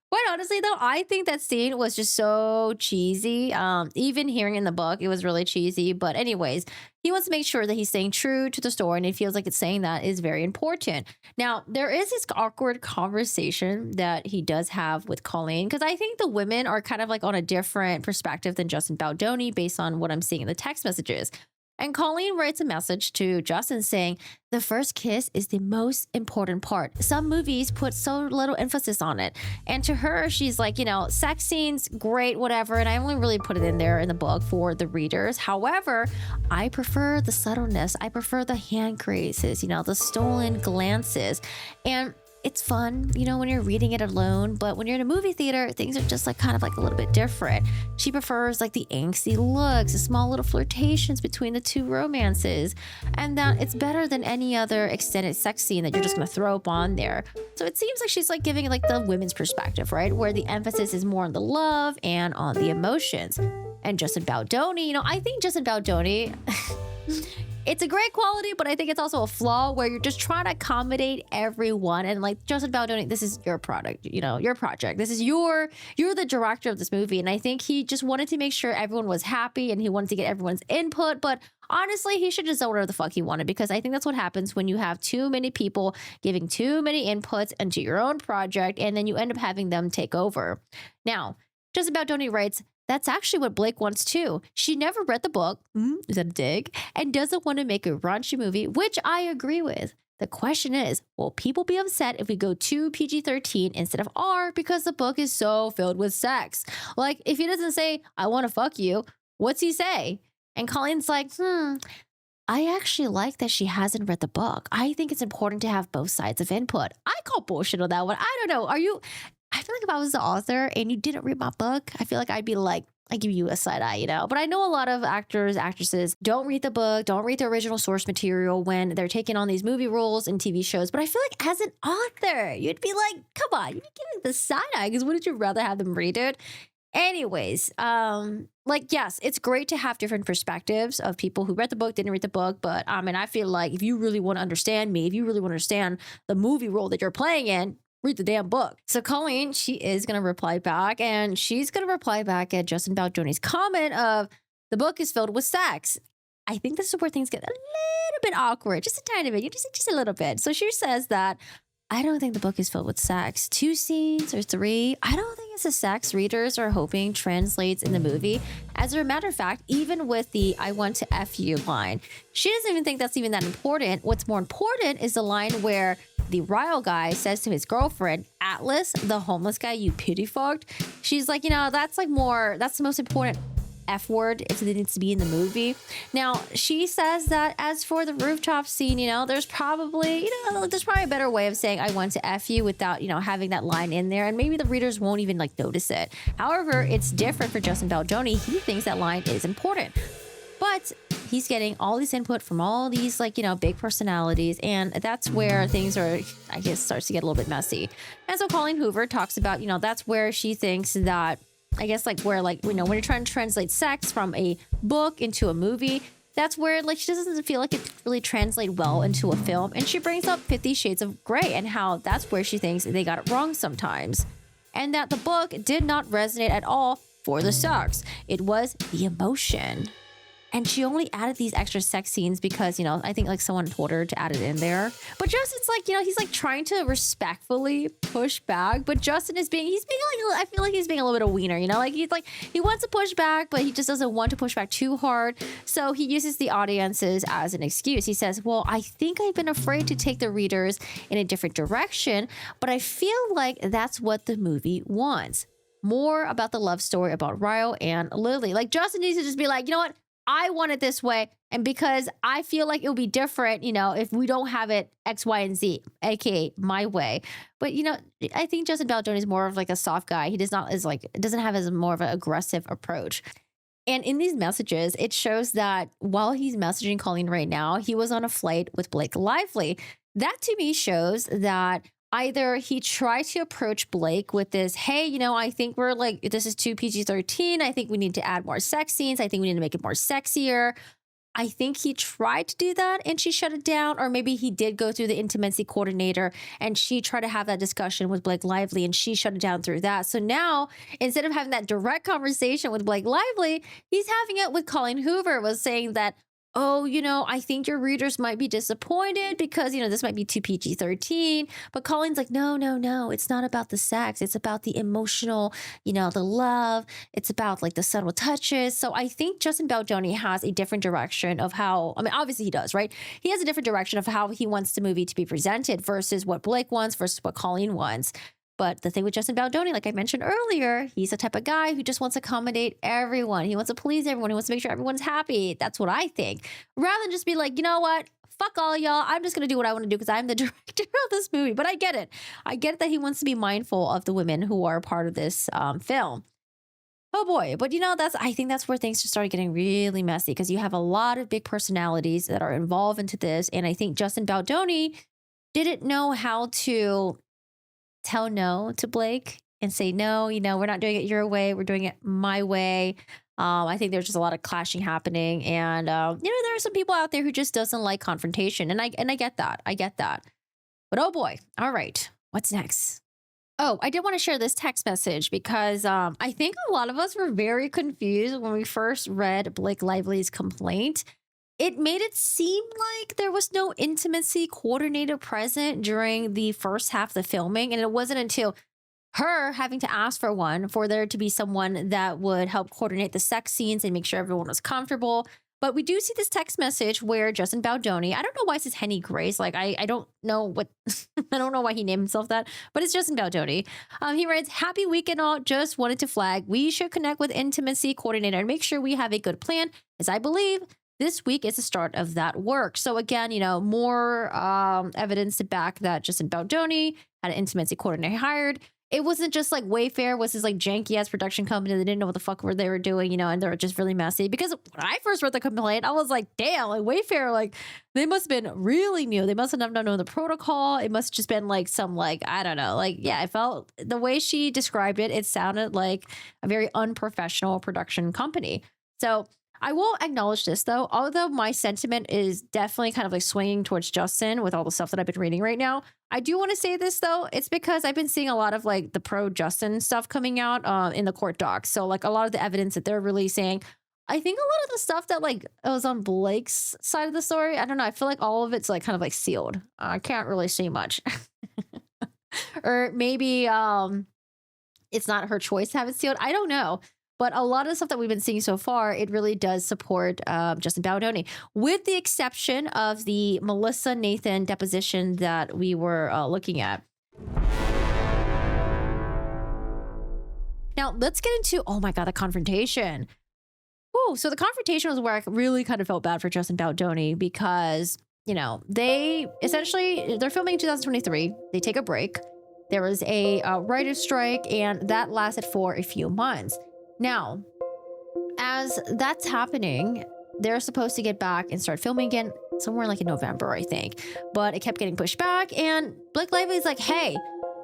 Quite honestly, though, I think that scene was just so cheesy. Even hearing in the book, it was really cheesy. But anyways, he wants to make sure that he's staying true to the story, and he feels like it's saying that is very important. Now, there is this awkward conversation that he does have with Colleen, because I think the women are kind of like on a different perspective than Justin Baldoni based on what I'm seeing in the text messages. And Colleen writes a message to Justin saying, the first kiss is the most important part. Some movies put so little emphasis on it. And to her, she's like, you know, sex scenes, great, whatever. And I only really put it in there in the book for the readers. However, I prefer the subtleness. I prefer the hand graces, you know, the stolen glances. And it's fun, you know, when you're reading it alone, but when you're in a movie theater, things are just like kind of like a little bit different. She prefers like the angsty looks, the small little flirtations between the two romances, and that it's better than any other extended sex scene that you're just gonna throw up on there. So it seems like she's like giving like the women's perspective, right? Where the emphasis is more on the love and on the emotions. And Justin Baldoni, you know, I think Justin Baldoni it's a great quality, but I think it's also a flaw where you're just trying to accommodate everyone. And like Justin Baldoni, this is your product, you know, your project. This is you're the director of this movie. And I think he just wanted to make sure everyone was happy and he wanted to get everyone's input. But honestly, he should just know whatever the fuck he wanted, because I think that's what happens when you have too many people giving too many inputs into your own project, and then you end up having them take over. Now, Justin Baldoni writes, that's actually what Blake wants too. She never read the book, is that a dig, and doesn't want to make a raunchy movie, which I agree with. The question is, will people be upset if we go to PG-13 instead of R because the book is so filled with sex? Like, if he doesn't say, I want to fuck you, what's he say? And Colleen's like, I actually like that she hasn't read the book. I think it's important to have both sides of input. I call bullshit on that one. I don't know. I feel like if I was the author and you didn't read my book, I feel like I'd be like, I give you a side eye, But I know a lot of actors, actresses don't read the book, don't read the original source material when they're taking on these movie roles and TV shows. But I feel like as an author, you'd be like, come on, you'd be giving the side eye because wouldn't you rather have them read it? Anyways, yes, it's great to have different perspectives of people who read the book, didn't read the book. But I feel like if you really want to understand me, if you really want to understand the movie role that you're playing in, read the damn book. So Colleen, she is going to reply back, and she's going to reply back at Justin Baldoni's comment of the book is filled with sex. I think this is where things get a little bit awkward, just a tiny bit, just a little bit. So she says that I don't think the book is filled with sex. 2 scenes or 3. I don't think it's a sex readers are hoping translates in the movie. As a matter of fact, even with the I want to F you line, she doesn't even think that's even that important. What's more important is the line where the Ryle guy says to his girlfriend, Atlas, the homeless guy you pity fucked. She's like, that's the most important F word if it needs to be in the movie. Now, she says that as for the rooftop scene, there's probably a better way of saying I want to F you without, having that line in there. And maybe the readers won't even notice it. However, it's different for Justin Baldoni. He thinks that line is important. But he's getting all this input from all these big personalities, and that's where things are, I guess, starts to get a little bit messy. And so Colleen Hoover talks about, that's where she thinks that, I guess, when you're trying to translate sex from a book into a movie, that's where she doesn't feel like it really translate well into a film. And she brings up 50 Shades of Grey and how that's where she thinks they got it wrong sometimes. And that the book did not resonate at all for the sex. It was the emotion. And she only added these extra sex scenes because, I think someone told her to add it in there. But Justin's he's trying to respectfully push back. But Justin is I feel like he's being a little bit of a wiener, he wants to push back, but he just doesn't want to push back too hard. So he uses the audiences as an excuse. He says, well, I think I've been afraid to take the readers in a different direction, but I feel like that's what the movie wants. More about the love story about Ryle and Lily. Justin needs to just be like, you know what? I want it this way. And because I feel like it'll be different, if we don't have it X, Y, and Z, aka my way. But, I think Justin Baldoni is more of a soft guy. He doesn't have as more of an aggressive approach. And in these messages, it shows that while he's messaging Colleen right now, he was on a flight with Blake Lively. That to me shows that either he tried to approach Blake with this, hey, I think we're this is too PG-13. I think we need to add more sex scenes. I think we need to make it more sexier. I think he tried to do that and she shut it down. Or maybe he did go through the intimacy coordinator and she tried to have that discussion with Blake Lively and she shut it down through that. So now, instead of having that direct conversation with Blake Lively, he's having it with Colleen Hoover, was saying that, oh, I think your readers might be disappointed because, this might be too PG-13. But Colleen's like, no, it's not about the sex. It's about the emotional, the love. It's about the subtle touches. So I think Justin Baldoni has a different direction of how, obviously he does, right? He has a different direction of how he wants the movie to be presented versus what Blake wants versus what Colleen wants. But the thing with Justin Baldoni, like I mentioned earlier, he's the type of guy who just wants to accommodate everyone. He wants to please everyone. He wants to make sure everyone's happy. That's what I think. Rather than just be like, you know what? Fuck all y'all. I'm just going to do what I want to do because I'm the director of this movie. But I get it. I get it that he wants to be mindful of the women who are part of this film. Oh boy. But I think that's where things just started getting really messy because you have a lot of big personalities that are involved into this. And I think Justin Baldoni didn't know how to tell no to Blake and say, no, we're not doing it your way. We're doing it my way. I think there's just a lot of clashing happening. And, there are some people out there who just doesn't like confrontation. And I get that. I get that. But oh boy. All right. What's next? Oh, I did want to share this text message because I think a lot of us were very confused when we first read Blake Lively's complaint. It made it seem like there was no intimacy coordinator present during the first half of the filming. And it wasn't until her having to ask for one for there to be someone that would help coordinate the sex scenes and make sure everyone was comfortable. But we do see this text message where Justin Baldoni, I don't know why it says Henny Grace. Like, I don't know what, I don't know why he named himself that, but it's Justin Baldoni. He writes, happy weekend all, just wanted to flag. We should connect with intimacy coordinator and make sure we have a good plan, as I believe this week is the start of that work. So again, you know, more evidence to back that Justin Baldoni had an intimacy coordinator hired. It wasn't just like Wayfair was this like janky ass production company that didn't know what the fuck they were doing, you know, and they were just really messy. Because when I first read the complaint, I was like, damn, like Wayfair, like they must have been really new. They must have not known the protocol. It must have just been like some like, I don't know, like, yeah, I felt the way she described it, it sounded like a very unprofessional production company. So I will acknowledge this though, although my sentiment is definitely kind of like swinging towards Justin with all the stuff that I've been reading right now. I do want to say this though, it's because I've been seeing a lot of like the pro Justin stuff coming out in the court docs. So like a lot of the evidence that they're releasing, I think a lot of the stuff that like was on Blake's side of the story, I don't know, I feel like all of it's like kind of like sealed. I can't really see much. Or maybe it's not her choice to have it sealed. I don't know. But a lot of the stuff that we've been seeing so far, it really does support Justin Baldoni, with the exception of the Melissa Nathan deposition that we were looking at. Now, let's get into, oh my God, the confrontation. Ooh, so the confrontation was where I really kind of felt bad for Justin Baldoni because, you know, they're filming in 2023. They take a break. There was a writer's strike, and that lasted for a few months. Now, as that's happening, they're supposed to get back and start filming again somewhere like in November, I think. But it kept getting pushed back, and Blake Lively's like, hey,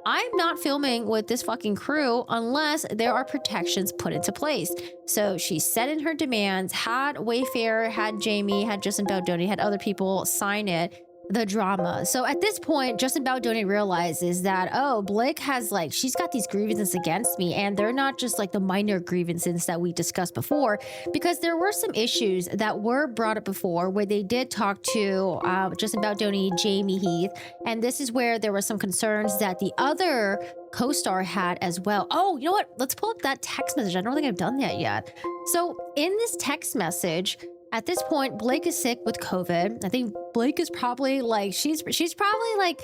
I'm not filming with this fucking crew unless there are protections put into place. So she set in her demands, had Wayfair, had Jamie, had Justin Baldoni, had other people sign it. The drama. So at this point, Justin Baldoni realizes that, oh, Blake has like, she's got these grievances against me, and they're not just like the minor grievances that we discussed before, because there were some issues that were brought up before where they did talk to Justin Baldoni, Jamie Heath, and this is where there were some concerns that the other co-star had as well. Oh, you know what? Let's pull up that text message. I don't think I've done that yet. So in this text message, at this point, Blake is sick with COVID. I think Blake is probably like, she's probably like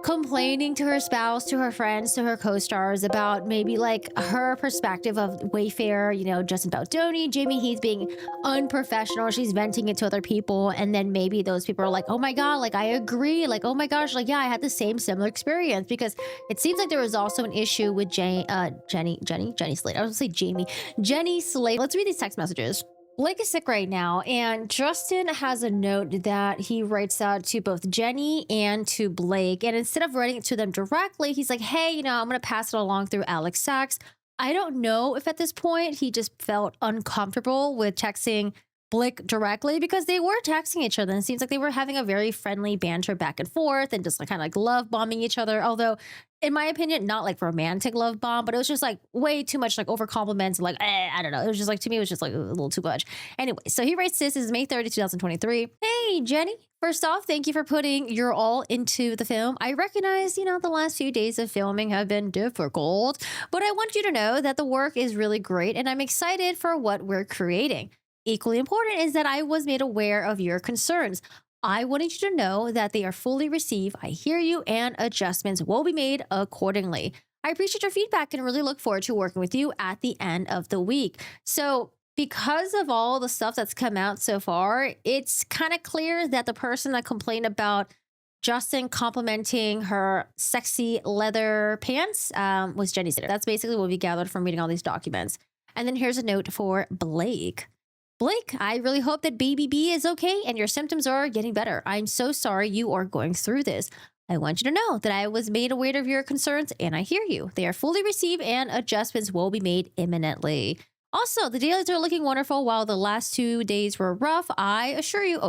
complaining to her spouse, to her friends, to her co-stars about maybe like her perspective of Wayfair, you know, Justin Baldoni, Jamie Heath being unprofessional. She's venting it to other people. And then maybe those people are like, oh my God, like I agree. Like, oh my gosh, like, yeah, I had the similar experience, because it seems like there was also an issue with Jenny Slate. I was gonna say Jenny Slate. Let's read these text messages. Blake is sick right now, and Justin has a note that he writes out to both Jenny and to Blake. And instead of writing it to them directly, he's like, hey, you know, I'm going to pass it along through Alex Sachs. I don't know if at this point he just felt uncomfortable with texting Blake directly, because they were texting each other, and it seems like they were having a very friendly banter back and forth and just like kind of like love bombing each other. Although, in my opinion, not like romantic love bomb, but it was just like way too much like over compliments. Like, I don't know. It was just like, to me, it was just like a little too much. Anyway, so he writes this is May 30th, 2023. Hey, Jenny. First off, thank you for putting your all into the film. I recognize, you know, the last few days of filming have been difficult, but I want you to know that the work is really great, and I'm excited for what we're creating. Equally important is that I was made aware of your concerns. I wanted you to know that they are fully received. I hear you, and adjustments will be made accordingly. I appreciate your feedback and really look forward to working with you at the end of the week. So because of all the stuff that's come out so far, it's kind of clear that the person that complained about Justin complimenting her sexy leather pants was Jenny Slater. That's basically what we gathered from reading all these documents. And then here's a note for Blake. Blake, I really hope that baby B is okay and your symptoms are getting better. I'm so sorry you are going through this. I want you to know that I was made aware of your concerns, and I hear you. They are fully received, and adjustments will be made imminently. Also, the dailies are looking wonderful. While the last 2 days were rough, I assure you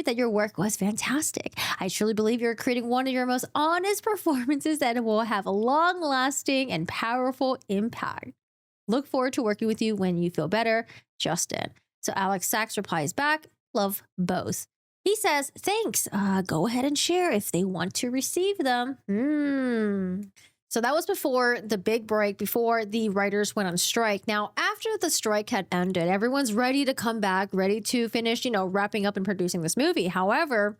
that your work was fantastic. I truly believe you're creating one of your most honest performances that will have a long-lasting and powerful impact. Look forward to working with you when you feel better, Justin. So Alex Sachs replies back, love both. He says, thanks. Go ahead and share if they want to receive them. So that was before the big break, before the writers went on strike. Now, after the strike had ended, everyone's ready to come back, ready to finish, wrapping up and producing this movie. However,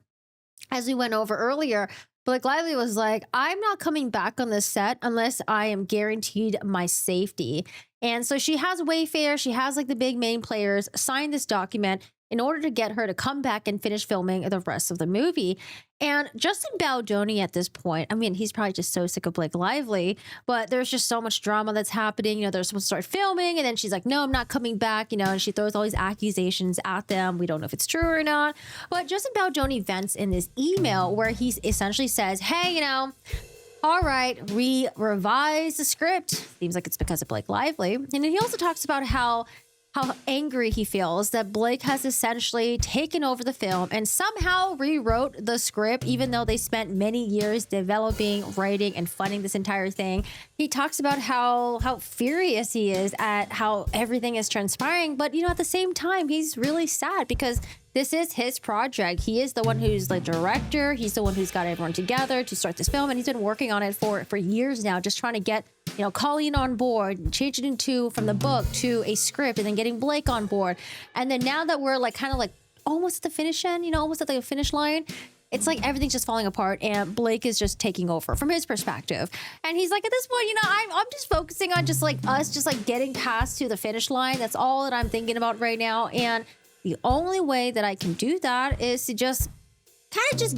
as we went over earlier, Blake Lively was like, I'm not coming back on this set unless I am guaranteed my safety. And so she has Wayfair, she has like the big main players sign this document in order to get her to come back and finish filming the rest of the movie. And Justin Baldoni at this point, I mean, he's probably just so sick of Blake Lively, but there's just so much drama that's happening. They're supposed to start filming, and then she's like, no, I'm not coming back, and she throws all these accusations at them. We don't know if it's true or not. But Justin Baldoni vents in this email where he essentially says, hey, all right, we revised the script. Seems like it's because of Blake Lively. And then he also talks about how angry he feels that Blake has essentially taken over the film and somehow rewrote the script, even though they spent many years developing, writing, and funding this entire thing. He talks about how furious he is at how everything is transpiring. But, at the same time, he's really sad because this is his project. He is the one who's the director. He's the one who's got everyone together to start this film. And he's been working on it for years now, just trying to get, Colleen on board, change it from the book to a script, and then getting Blake on board. And then now that we're almost at the finish end, almost at the finish line, it's like everything's just falling apart and Blake is just taking over from his perspective. And he's like, at this point, I'm just focusing on us getting past to the finish line. That's all that I'm thinking about right now. And the only way that I can do that is to just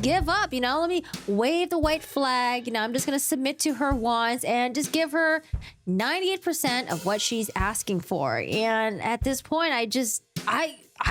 give up, let me wave the white flag. I'm just going to submit to her wants and just give her 98% of what she's asking for. And at this point, I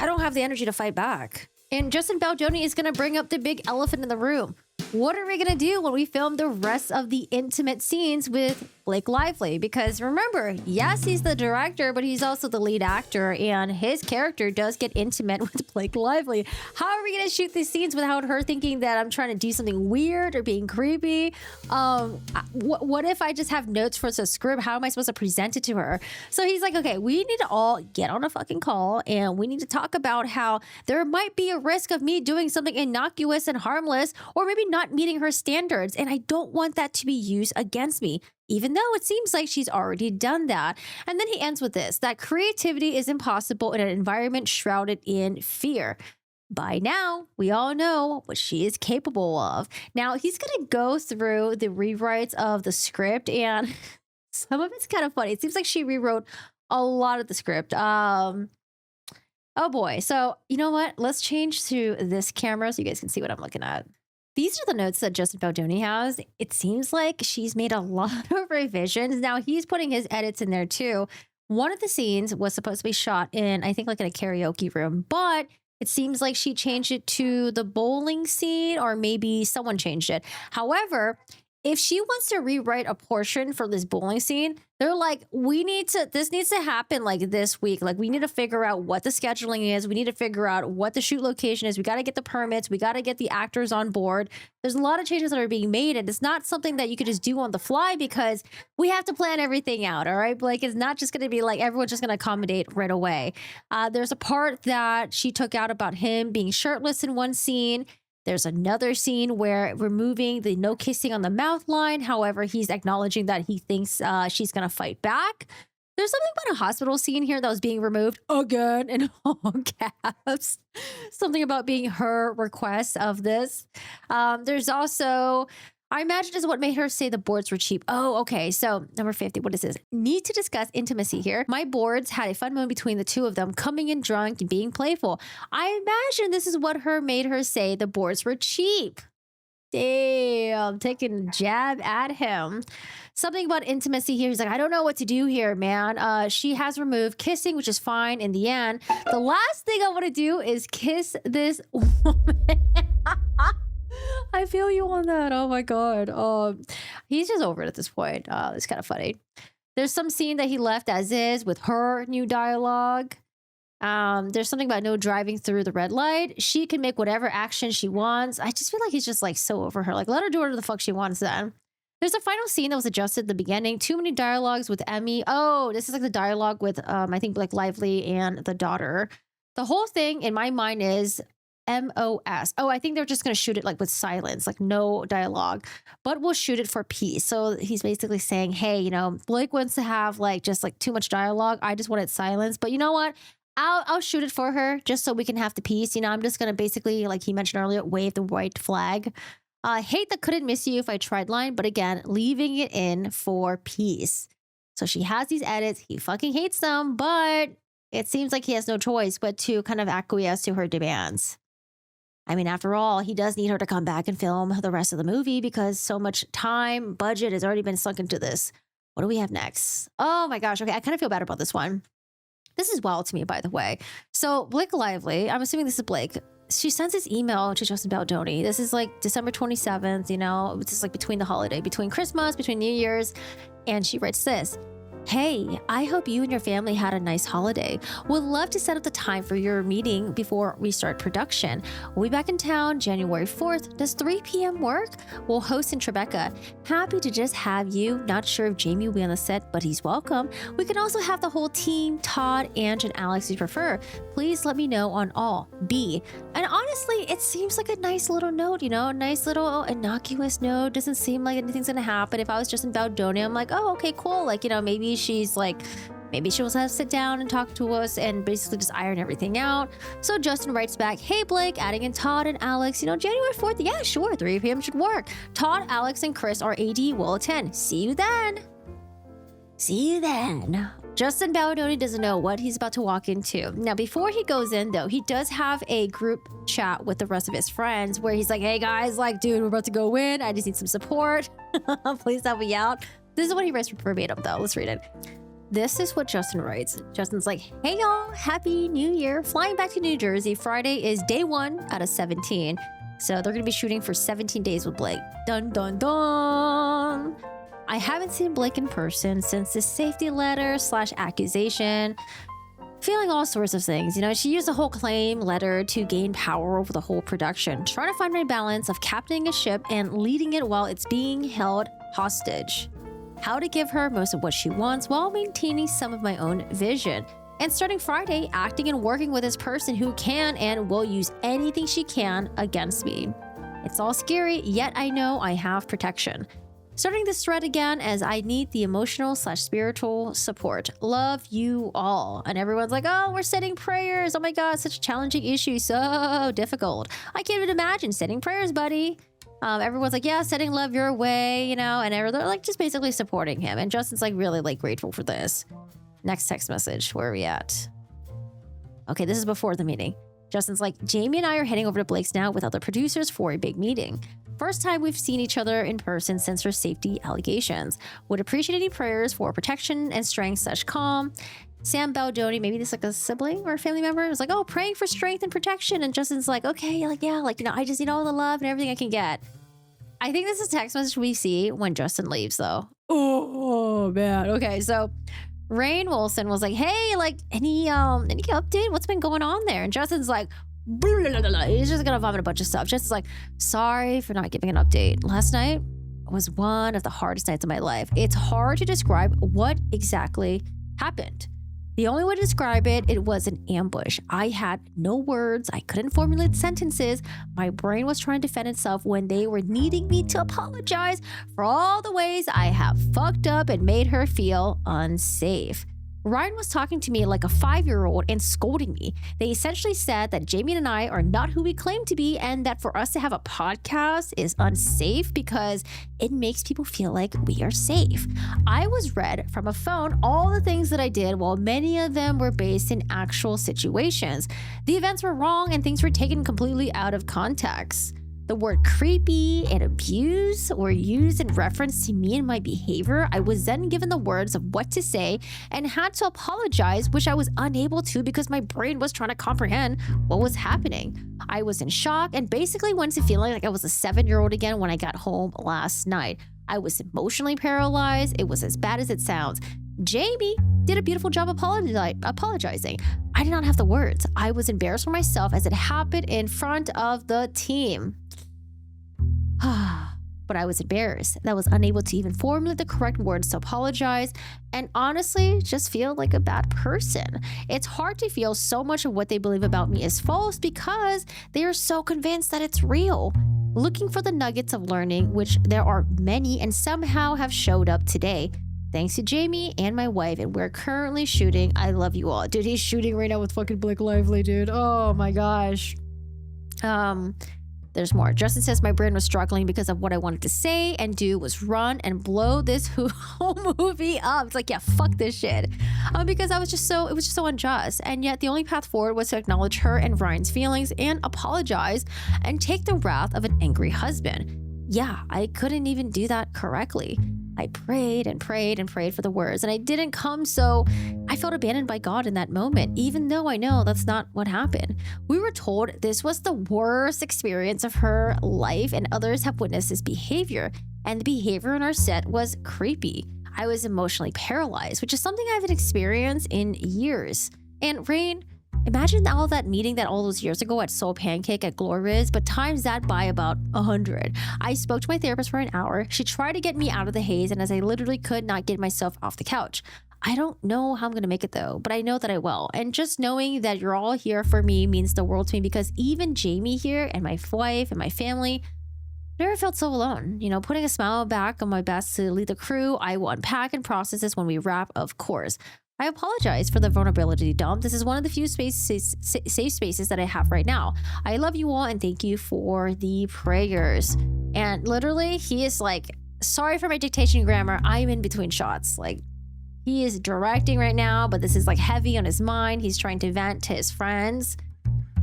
don't have the energy to fight back. And Justin Baldoni is going to bring up the big elephant in the room. What are we going to do when we film the rest of the intimate scenes with Blake Lively? Because remember, yes, he's the director, but he's also the lead actor, and his character does get intimate with Blake Lively. How are we going to shoot these scenes without her thinking that I'm trying to do something weird or being creepy? What if I just have notes for the script? How am I supposed to present it to her? So he's like, okay, we need to all get on a fucking call, and we need to talk about how there might be a risk of me doing something innocuous and harmless, or maybe not meeting her standards, and I don't want that to be used against me, even though it seems like she's already done that. And then he ends with this, that creativity is impossible in an environment shrouded in fear. By now, we all know what she is capable of. Now, he's going to go through the rewrites of the script, and some of it's kind of funny. It seems like she rewrote a lot of the script. Oh boy. So, you know what? Let's change to this camera so you guys can see what I'm looking at. These are the notes that Justin Baldoni has. It seems like she's made a lot of revisions. Now, he's putting his edits in there too. One of the scenes was supposed to be shot in, I think, in a karaoke room, but it seems like she changed it to the bowling scene, or maybe someone changed it. However, if she wants to rewrite a portion for this bowling scene, they're like, this needs to happen this week. We need to figure out what the scheduling is. We need to figure out what the shoot location is. We got to get the permits. We got to get the actors on board. There's a lot of changes that are being made, and it's not something that you could just do on the fly because we have to plan everything out. All right. It's not just going to be everyone's just going to accommodate right away. There's a part that she took out about him being shirtless in one scene. There's another scene where removing the no kissing on the mouth line. However, he's acknowledging that he thinks she's going to fight back. There's something about a hospital scene here that was being removed again in all caps. Something about being her request of this. There's also, I imagine is what made her say the boards were cheap. Oh, okay. So number 50, what is this? Need to discuss intimacy here. My boards had a fun moment between the two of them, coming in drunk and being playful. I imagine this is what made her say the boards were cheap. Damn, taking a jab at him. Something about intimacy here. He's like, I don't know what to do here, man. She has removed kissing, which is fine in the end. The last thing I want to do is kiss this woman. I feel you on that. Oh my God. He's just over it at this point. It's kind of funny. There's some scene that he left as is with her new dialogue. There's something about no driving through the red light. She can make whatever action she wants. I just feel like he's just so over her. Let her do whatever the fuck she wants then. There's a final scene that was adjusted at the beginning. Too many dialogues with Emmy. Oh, this is the dialogue with, I think, Blake Lively and the daughter. The whole thing in my mind is MOS. Oh, I think they're just going to shoot it like with silence, like no dialogue, but we'll shoot it for peace. So he's basically saying, hey, you know, Blake wants to have like just like too much dialogue. I just wanted silence, but you know what? I'll shoot it for her just so we can have the peace. You know, I'm just going to basically, like he mentioned earlier, wave the white flag. Hate that couldn't miss you if I tried line, but again, leaving it in for peace. So she has these edits. He fucking hates them, but it seems like he has no choice but to kind of acquiesce to her demands. I mean, after all, he does need her to come back and film the rest of the movie because so much time, budget has already been sunk into this. What do we have next? Oh my gosh. Okay, I kind of feel bad about this one. This is wild to me, by the way. So Blake Lively, I'm assuming this is Blake. She sends this email to Justin Baldoni. This is like December 27th, you know, it's just like between the holiday, between Christmas, between New Year's. And she writes this. Hey, I hope you and your family had a nice holiday. Would love to set up the time for your meeting before we start production. We'll be back in town January 4th. Does 3 p.m. work? We'll host in Tribeca. Happy to just have you. Not sure if Jamie will be on the set, but he's welcome. We can also have the whole team, Todd, Ange, and Alex if you prefer. Please let me know on all. B. And honestly, it seems like a nice little note, you know, a nice little innocuous note. Doesn't seem like anything's gonna happen. If I was Justin Baldoni, I'm like, oh, okay, cool. Like, you know, maybe she's like, maybe she wants to sit down and talk to us and basically just iron everything out. So Justin writes back, hey Blake, adding in Todd and Alex, you know, January 4th, yeah, sure, 3 p.m. should work. Todd, Alex, and Chris, our AD, will attend. See you then. See you then. Justin Baldoni doesn't know what he's about to walk into. Now, before he goes in, though, he does have a group chat with the rest of his friends where he's like, hey guys, like, dude, we're about to go in. I just need some support. Please help me out. This is what he writes verbatim, though. Let's read it. This is what Justin writes. Justin's like, hey y'all, happy new year. Flying back to New Jersey. Friday is day 1 out of 17. So they're going to be shooting for 17 days with Blake. Dun, dun, dun. I haven't seen Blake in person since this safety letter / accusation. Feeling all sorts of things. You know, she used the whole claim letter to gain power over the whole production. Trying to find my balance of captaining a ship and leading it while it's being held hostage. How to give her most of what she wants while maintaining some of my own vision. And starting Friday, acting and working with this person who can and will use anything she can against me. It's all scary, yet I know I have protection. Starting this thread again as I need the emotional / spiritual support. Love you all. And everyone's like, oh, we're sending prayers. Oh my God, such a challenging issue. So difficult. I can't even imagine sending prayers, buddy. Everyone's like, yeah, sending love your way, you know, and they're like just basically supporting him. And Justin's like really like grateful for this. Next text message. Where are we at? Okay, this is before the meeting. Justin's like, Jamie and I are heading over to Blake's now with other producers for a big meeting. First time we've seen each other in person since her safety allegations. Would appreciate any prayers for protection and strength / calm. Sam Baldoni, maybe this is like a sibling or a family member, was like, oh, praying for strength and protection. And Justin's like, okay, like, yeah, like, you know, I just need all the love and everything I can get. I think this is a text message we see when Justin leaves, though. Oh, man. Okay, so Rainn Wilson was like, hey, like, any update? What's been going on there? And Justin's like, blah, blah, blah, blah. He's just gonna vomit a bunch of stuff. Justin's like, sorry for not giving an update. Last night was one of the hardest nights of my life. It's hard to describe what exactly happened. The only way to describe it, it was an ambush. I had no words. I couldn't formulate sentences. My brain was trying to defend itself when they were needing me to apologize for all the ways I have fucked up and made her feel unsafe. Ryan was talking to me like a 5-year-old and scolding me. They essentially said that Jamie and I are not who we claim to be and that for us to have a podcast is unsafe because it makes people feel like we are safe. I was read from a phone all the things that I did while many of them were based in actual situations. The events were wrong and things were taken completely out of context. The word creepy and abuse were used in reference to me and my behavior. I was then given the words of what to say and had to apologize, which I was unable to because my brain was trying to comprehend what was happening. I was in shock and basically went to feeling like I was a 7-year-old again when I got home last night. I was emotionally paralyzed. It was as bad as it sounds. Jamie did a beautiful job apologizing. I did not have the words. I was embarrassed for myself as it happened in front of the team. but I was embarrassed that I was unable to even formulate the correct words to apologize and honestly just feel like a bad person. It's hard to feel so much of what they believe about me is false because they are so convinced that it's real. Looking for the nuggets of learning, which there are many and somehow have showed up today. Thanks to Jamie and my wife, and we're currently shooting I Love You All. Dude, he's shooting right now with fucking Blake Lively, dude. Oh my gosh. There's more. Justin says my brain was struggling because of what I wanted to say and do was run and blow this whole movie up. It's like, yeah, fuck this shit. Because it was just so unjust. And yet the only path forward was to acknowledge her and Ryan's feelings and apologize and take the wrath of an angry husband. Yeah, I couldn't even do that correctly. I prayed and prayed and prayed for the words, and I didn't come, so I felt abandoned by God in that moment, even though I know that's not what happened. We were told this was the worst experience of her life, and others have witnessed this behavior, and the behavior on our set was creepy. I was emotionally paralyzed, which is something I haven't experienced in years. And Rain, imagine all that meeting that all those years ago at Soul Pancake at Gloria's, but times that by about 100. I spoke to my therapist for an hour. She tried to get me out of the haze, and as I literally could not get myself off the couch. I don't know how I'm going to make it though, but I know that I will. And just knowing that you're all here for me means the world to me because even Jamie here and my wife and my family never felt so alone. You know, putting a smile back on my best to lead the crew. I will unpack and process this when we wrap, of course. I apologize for the vulnerability dump. This is one of the few safe spaces that I have right now. I love you all and thank you for the prayers. And literally, he is like, sorry for my dictation grammar. I'm in between shots. Like, he is directing right now, but this is like heavy on his mind. He's trying to vent to his friends.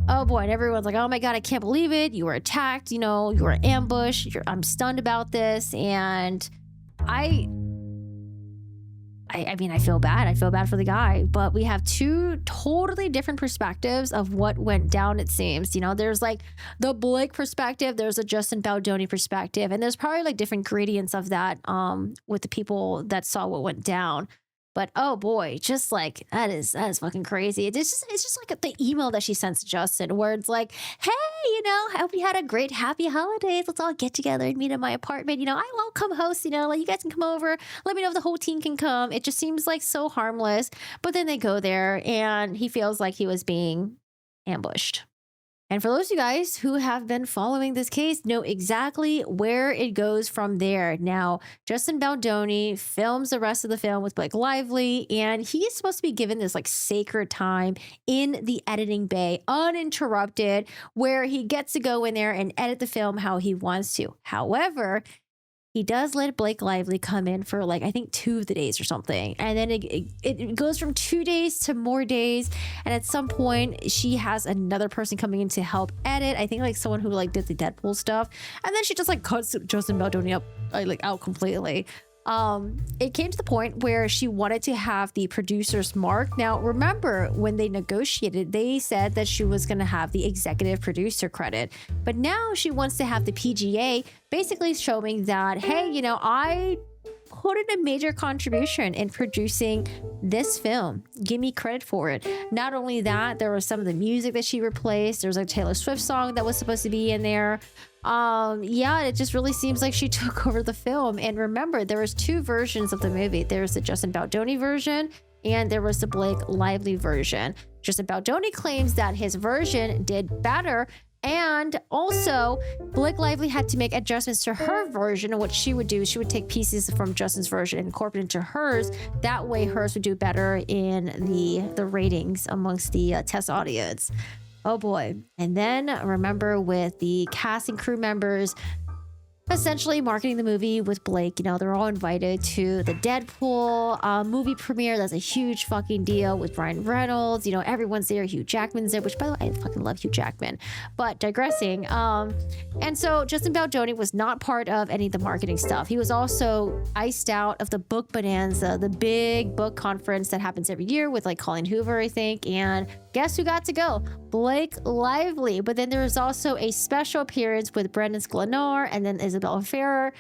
Oh boy, and everyone's like, oh my God, I can't believe it. You were attacked, you know, you were ambushed. I'm stunned about this. And I mean, I feel bad. I feel bad for the guy, but we have two totally different perspectives of what went down, it seems. You know, there's like the Blake perspective, there's a Justin Baldoni perspective, and there's probably like different gradients of that with the people that saw what went down. But oh boy, just like that is fucking crazy. It's just like the email that she sent to Justin where it's like, hey, you know, I hope you had a great happy holidays. Let's all get together and meet in my apartment. You know, I won't come host, you know, like you guys can come over. Let me know if the whole team can come. It just seems like so harmless. But then they go there and he feels like he was being ambushed. And for those of you guys who have been following this case, know exactly where it goes from there. Now, Justin Baldoni films the rest of the film with Blake Lively, and he's supposed to be given this like sacred time in the editing bay, uninterrupted, where he gets to go in there and edit the film how he wants to. However, he does let Blake Lively come in for like, I think 2 of the days or something. And then it goes from 2 days to more days. And at some point she has another person coming in to help edit. I think like someone who like did the Deadpool stuff. And then she just like cuts Justin Baldoni up like out completely. It came to the point where she wanted to have the producer's mark. Now, remember when they negotiated, they said that she was going to have the executive producer credit, but now she wants to have the PGA, basically showing that, hey, you know, I put in a major contribution in producing this film. Give me credit for it. Not only that, there was some of the music that she replaced. There's a Taylor Swift song that was supposed to be in there. Yeah, it just really seems like she took over the film. And remember, there was 2 versions of the movie. There's the Justin Baldoni version and there was the Blake Lively version. Justin Baldoni claims that his version did better. And also, Blake Lively had to make adjustments to her version. And what she would do is she would take pieces from Justin's version and incorporate into hers. That way, hers would do better in the ratings amongst the test audience. Oh boy. And then remember with the cast and crew members essentially marketing the movie with Blake, you know, they're all invited to the Deadpool movie premiere. That's a huge fucking deal with Ryan Reynolds. You know, everyone's there. Hugh Jackman's there, which by the way, I fucking love Hugh Jackman. But digressing. And so Justin Baldoni was not part of any of the marketing stuff. He was also iced out of the Book Bonanza, the big book conference that happens every year with like Colleen Hoover, I think. And guess who got to go? Blake Lively. But then there was also a special appearance with Brendan Sklenar and then Isabella Ferrer.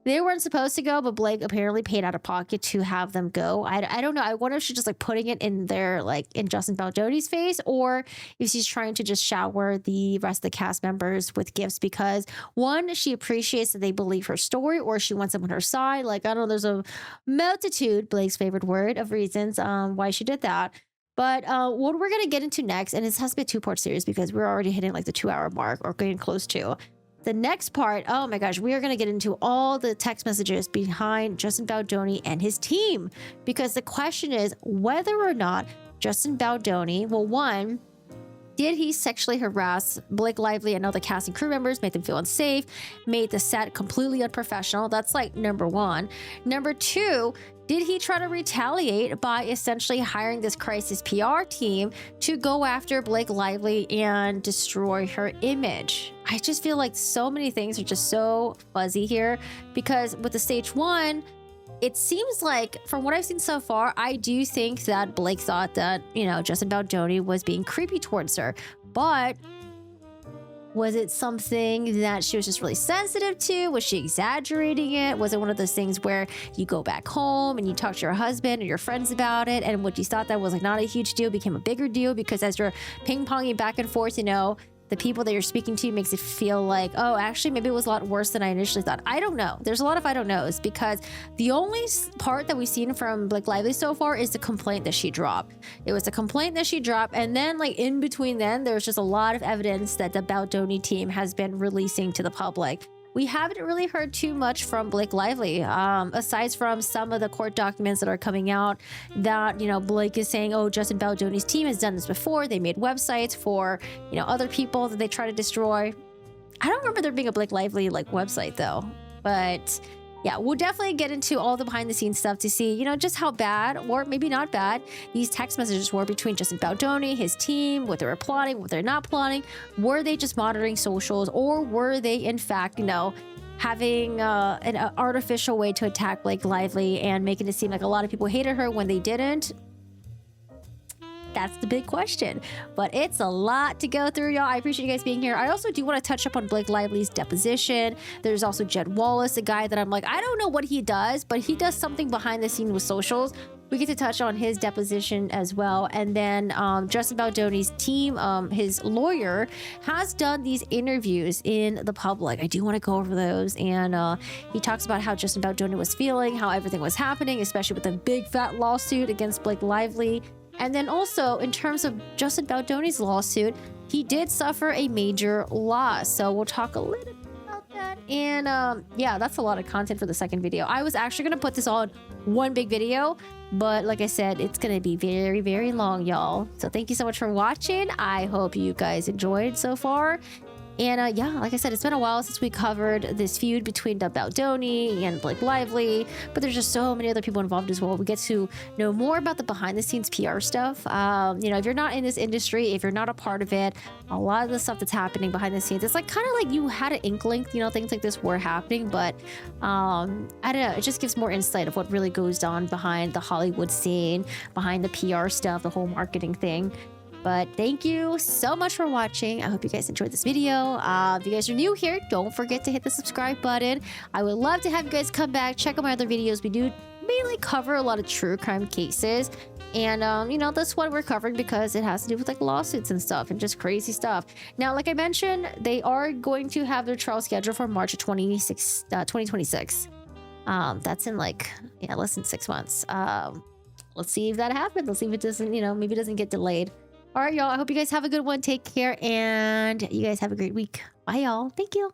They weren't supposed to go, but Blake apparently paid out of pocket to have them go. I don't know. I wonder if she's just like putting it in their, like in Justin Baldoni's face, or if she's trying to just shower the rest of the cast members with gifts because one, she appreciates that they believe her story, or she wants them on her side. Like, I don't know, there's a multitude, Blake's favorite word, of reasons why she did that. But what we're going to get into next, and it has to be a 2-part series because we're already hitting like the 2-hour mark or getting close to. The next part, oh my gosh, we are going to get into all the text messages behind Justin Baldoni and his team. Because the question is whether or not Justin Baldoni, well, one, did he sexually harass Blake Lively and other cast and crew members, make them feel unsafe, made the set completely unprofessional? That's like number one. Number two, did he try to retaliate by essentially hiring this crisis PR team to go after Blake Lively and destroy her image? I just feel like so many things are just so fuzzy here because with the stage one, it seems like from what I've seen so far, I do think that Blake thought that, you know, Justin Baldoni was being creepy towards her, but was it something that she was just really sensitive to? Was she exaggerating it? Was it one of those things where you go back home and you talk to your husband or your friends about it, and what you thought that was like not a huge deal became a bigger deal because as you're ping-ponging back and forth, you know, the people that you're speaking to makes it feel like, oh, actually, maybe it was a lot worse than I initially thought. I don't know. There's a lot of I don't knows because the only part that we've seen from Blake Lively so far is the complaint that she dropped. It was a complaint that she dropped. And then like in between then, there's just a lot of evidence that the Baldoni team has been releasing to the public. We haven't really heard too much from Blake Lively, aside from some of the court documents that are coming out that, you know, Blake is saying, oh, Justin Baldoni's team has done this before. They made websites for, you know, other people that they try to destroy. I don't remember there being a Blake Lively like website though, but yeah, we'll definitely get into all the behind the scenes stuff to see, you know, just how bad or maybe not bad these text messages were between Justin Baldoni, his team, what they were plotting, what they're not plotting. Were they just monitoring socials, or were they in fact, you know, having an artificial way to attack Blake Lively and making it seem like a lot of people hated her when they didn't? That's the big question, but it's a lot to go through, y'all. I appreciate you guys being here. I also do want to touch up on Blake Lively's deposition. There's also Jed Wallace, a guy that I'm like, I don't know what he does, but he does something behind the scenes with socials. We get to touch on his deposition as well. And then Justin Baldoni's team, his lawyer, has done these interviews in the public. I do want to go over those. And he talks about how Justin Baldoni was feeling, how everything was happening, especially with the big fat lawsuit against Blake Lively. And then also, in terms of Justin Baldoni's lawsuit, he did suffer a major loss. So we'll talk a little bit about that. And yeah, that's a lot of content for the second video. I was actually going to put this all in one big video, but like I said, it's going to be very, very long, y'all. So thank you so much for watching. I hope you guys enjoyed so far. And yeah, like I said, it's been a while since we covered this feud between Baldoni and Blake Lively, but there's just so many other people involved as well. We get to know more about the behind the scenes PR stuff. You know, if you're not in this industry, if you're not a part of it, a lot of the stuff that's happening behind the scenes, it's like kind of like you had an inkling, you know, things like this were happening, but I don't know, it just gives more insight of what really goes on behind the Hollywood scene, behind the PR stuff, the whole marketing thing. But thank you so much for watching. I hope you guys enjoyed this video. If you guys are new here, don't forget to hit the subscribe button. I would love to have you guys come back, check out my other videos. We do mainly cover a lot of true crime cases. And, you know, this one we're covering because it has to do with like lawsuits and stuff and just crazy stuff. Now, like I mentioned, they are going to have their trial scheduled for March of 2026. That's in like, yeah, less than 6 months. Let's see if that happens. Let's see if it doesn't, you know, maybe it doesn't get delayed. All right, y'all. I hope you guys have a good one. Take care, and you guys have a great week. Bye, y'all. Thank you.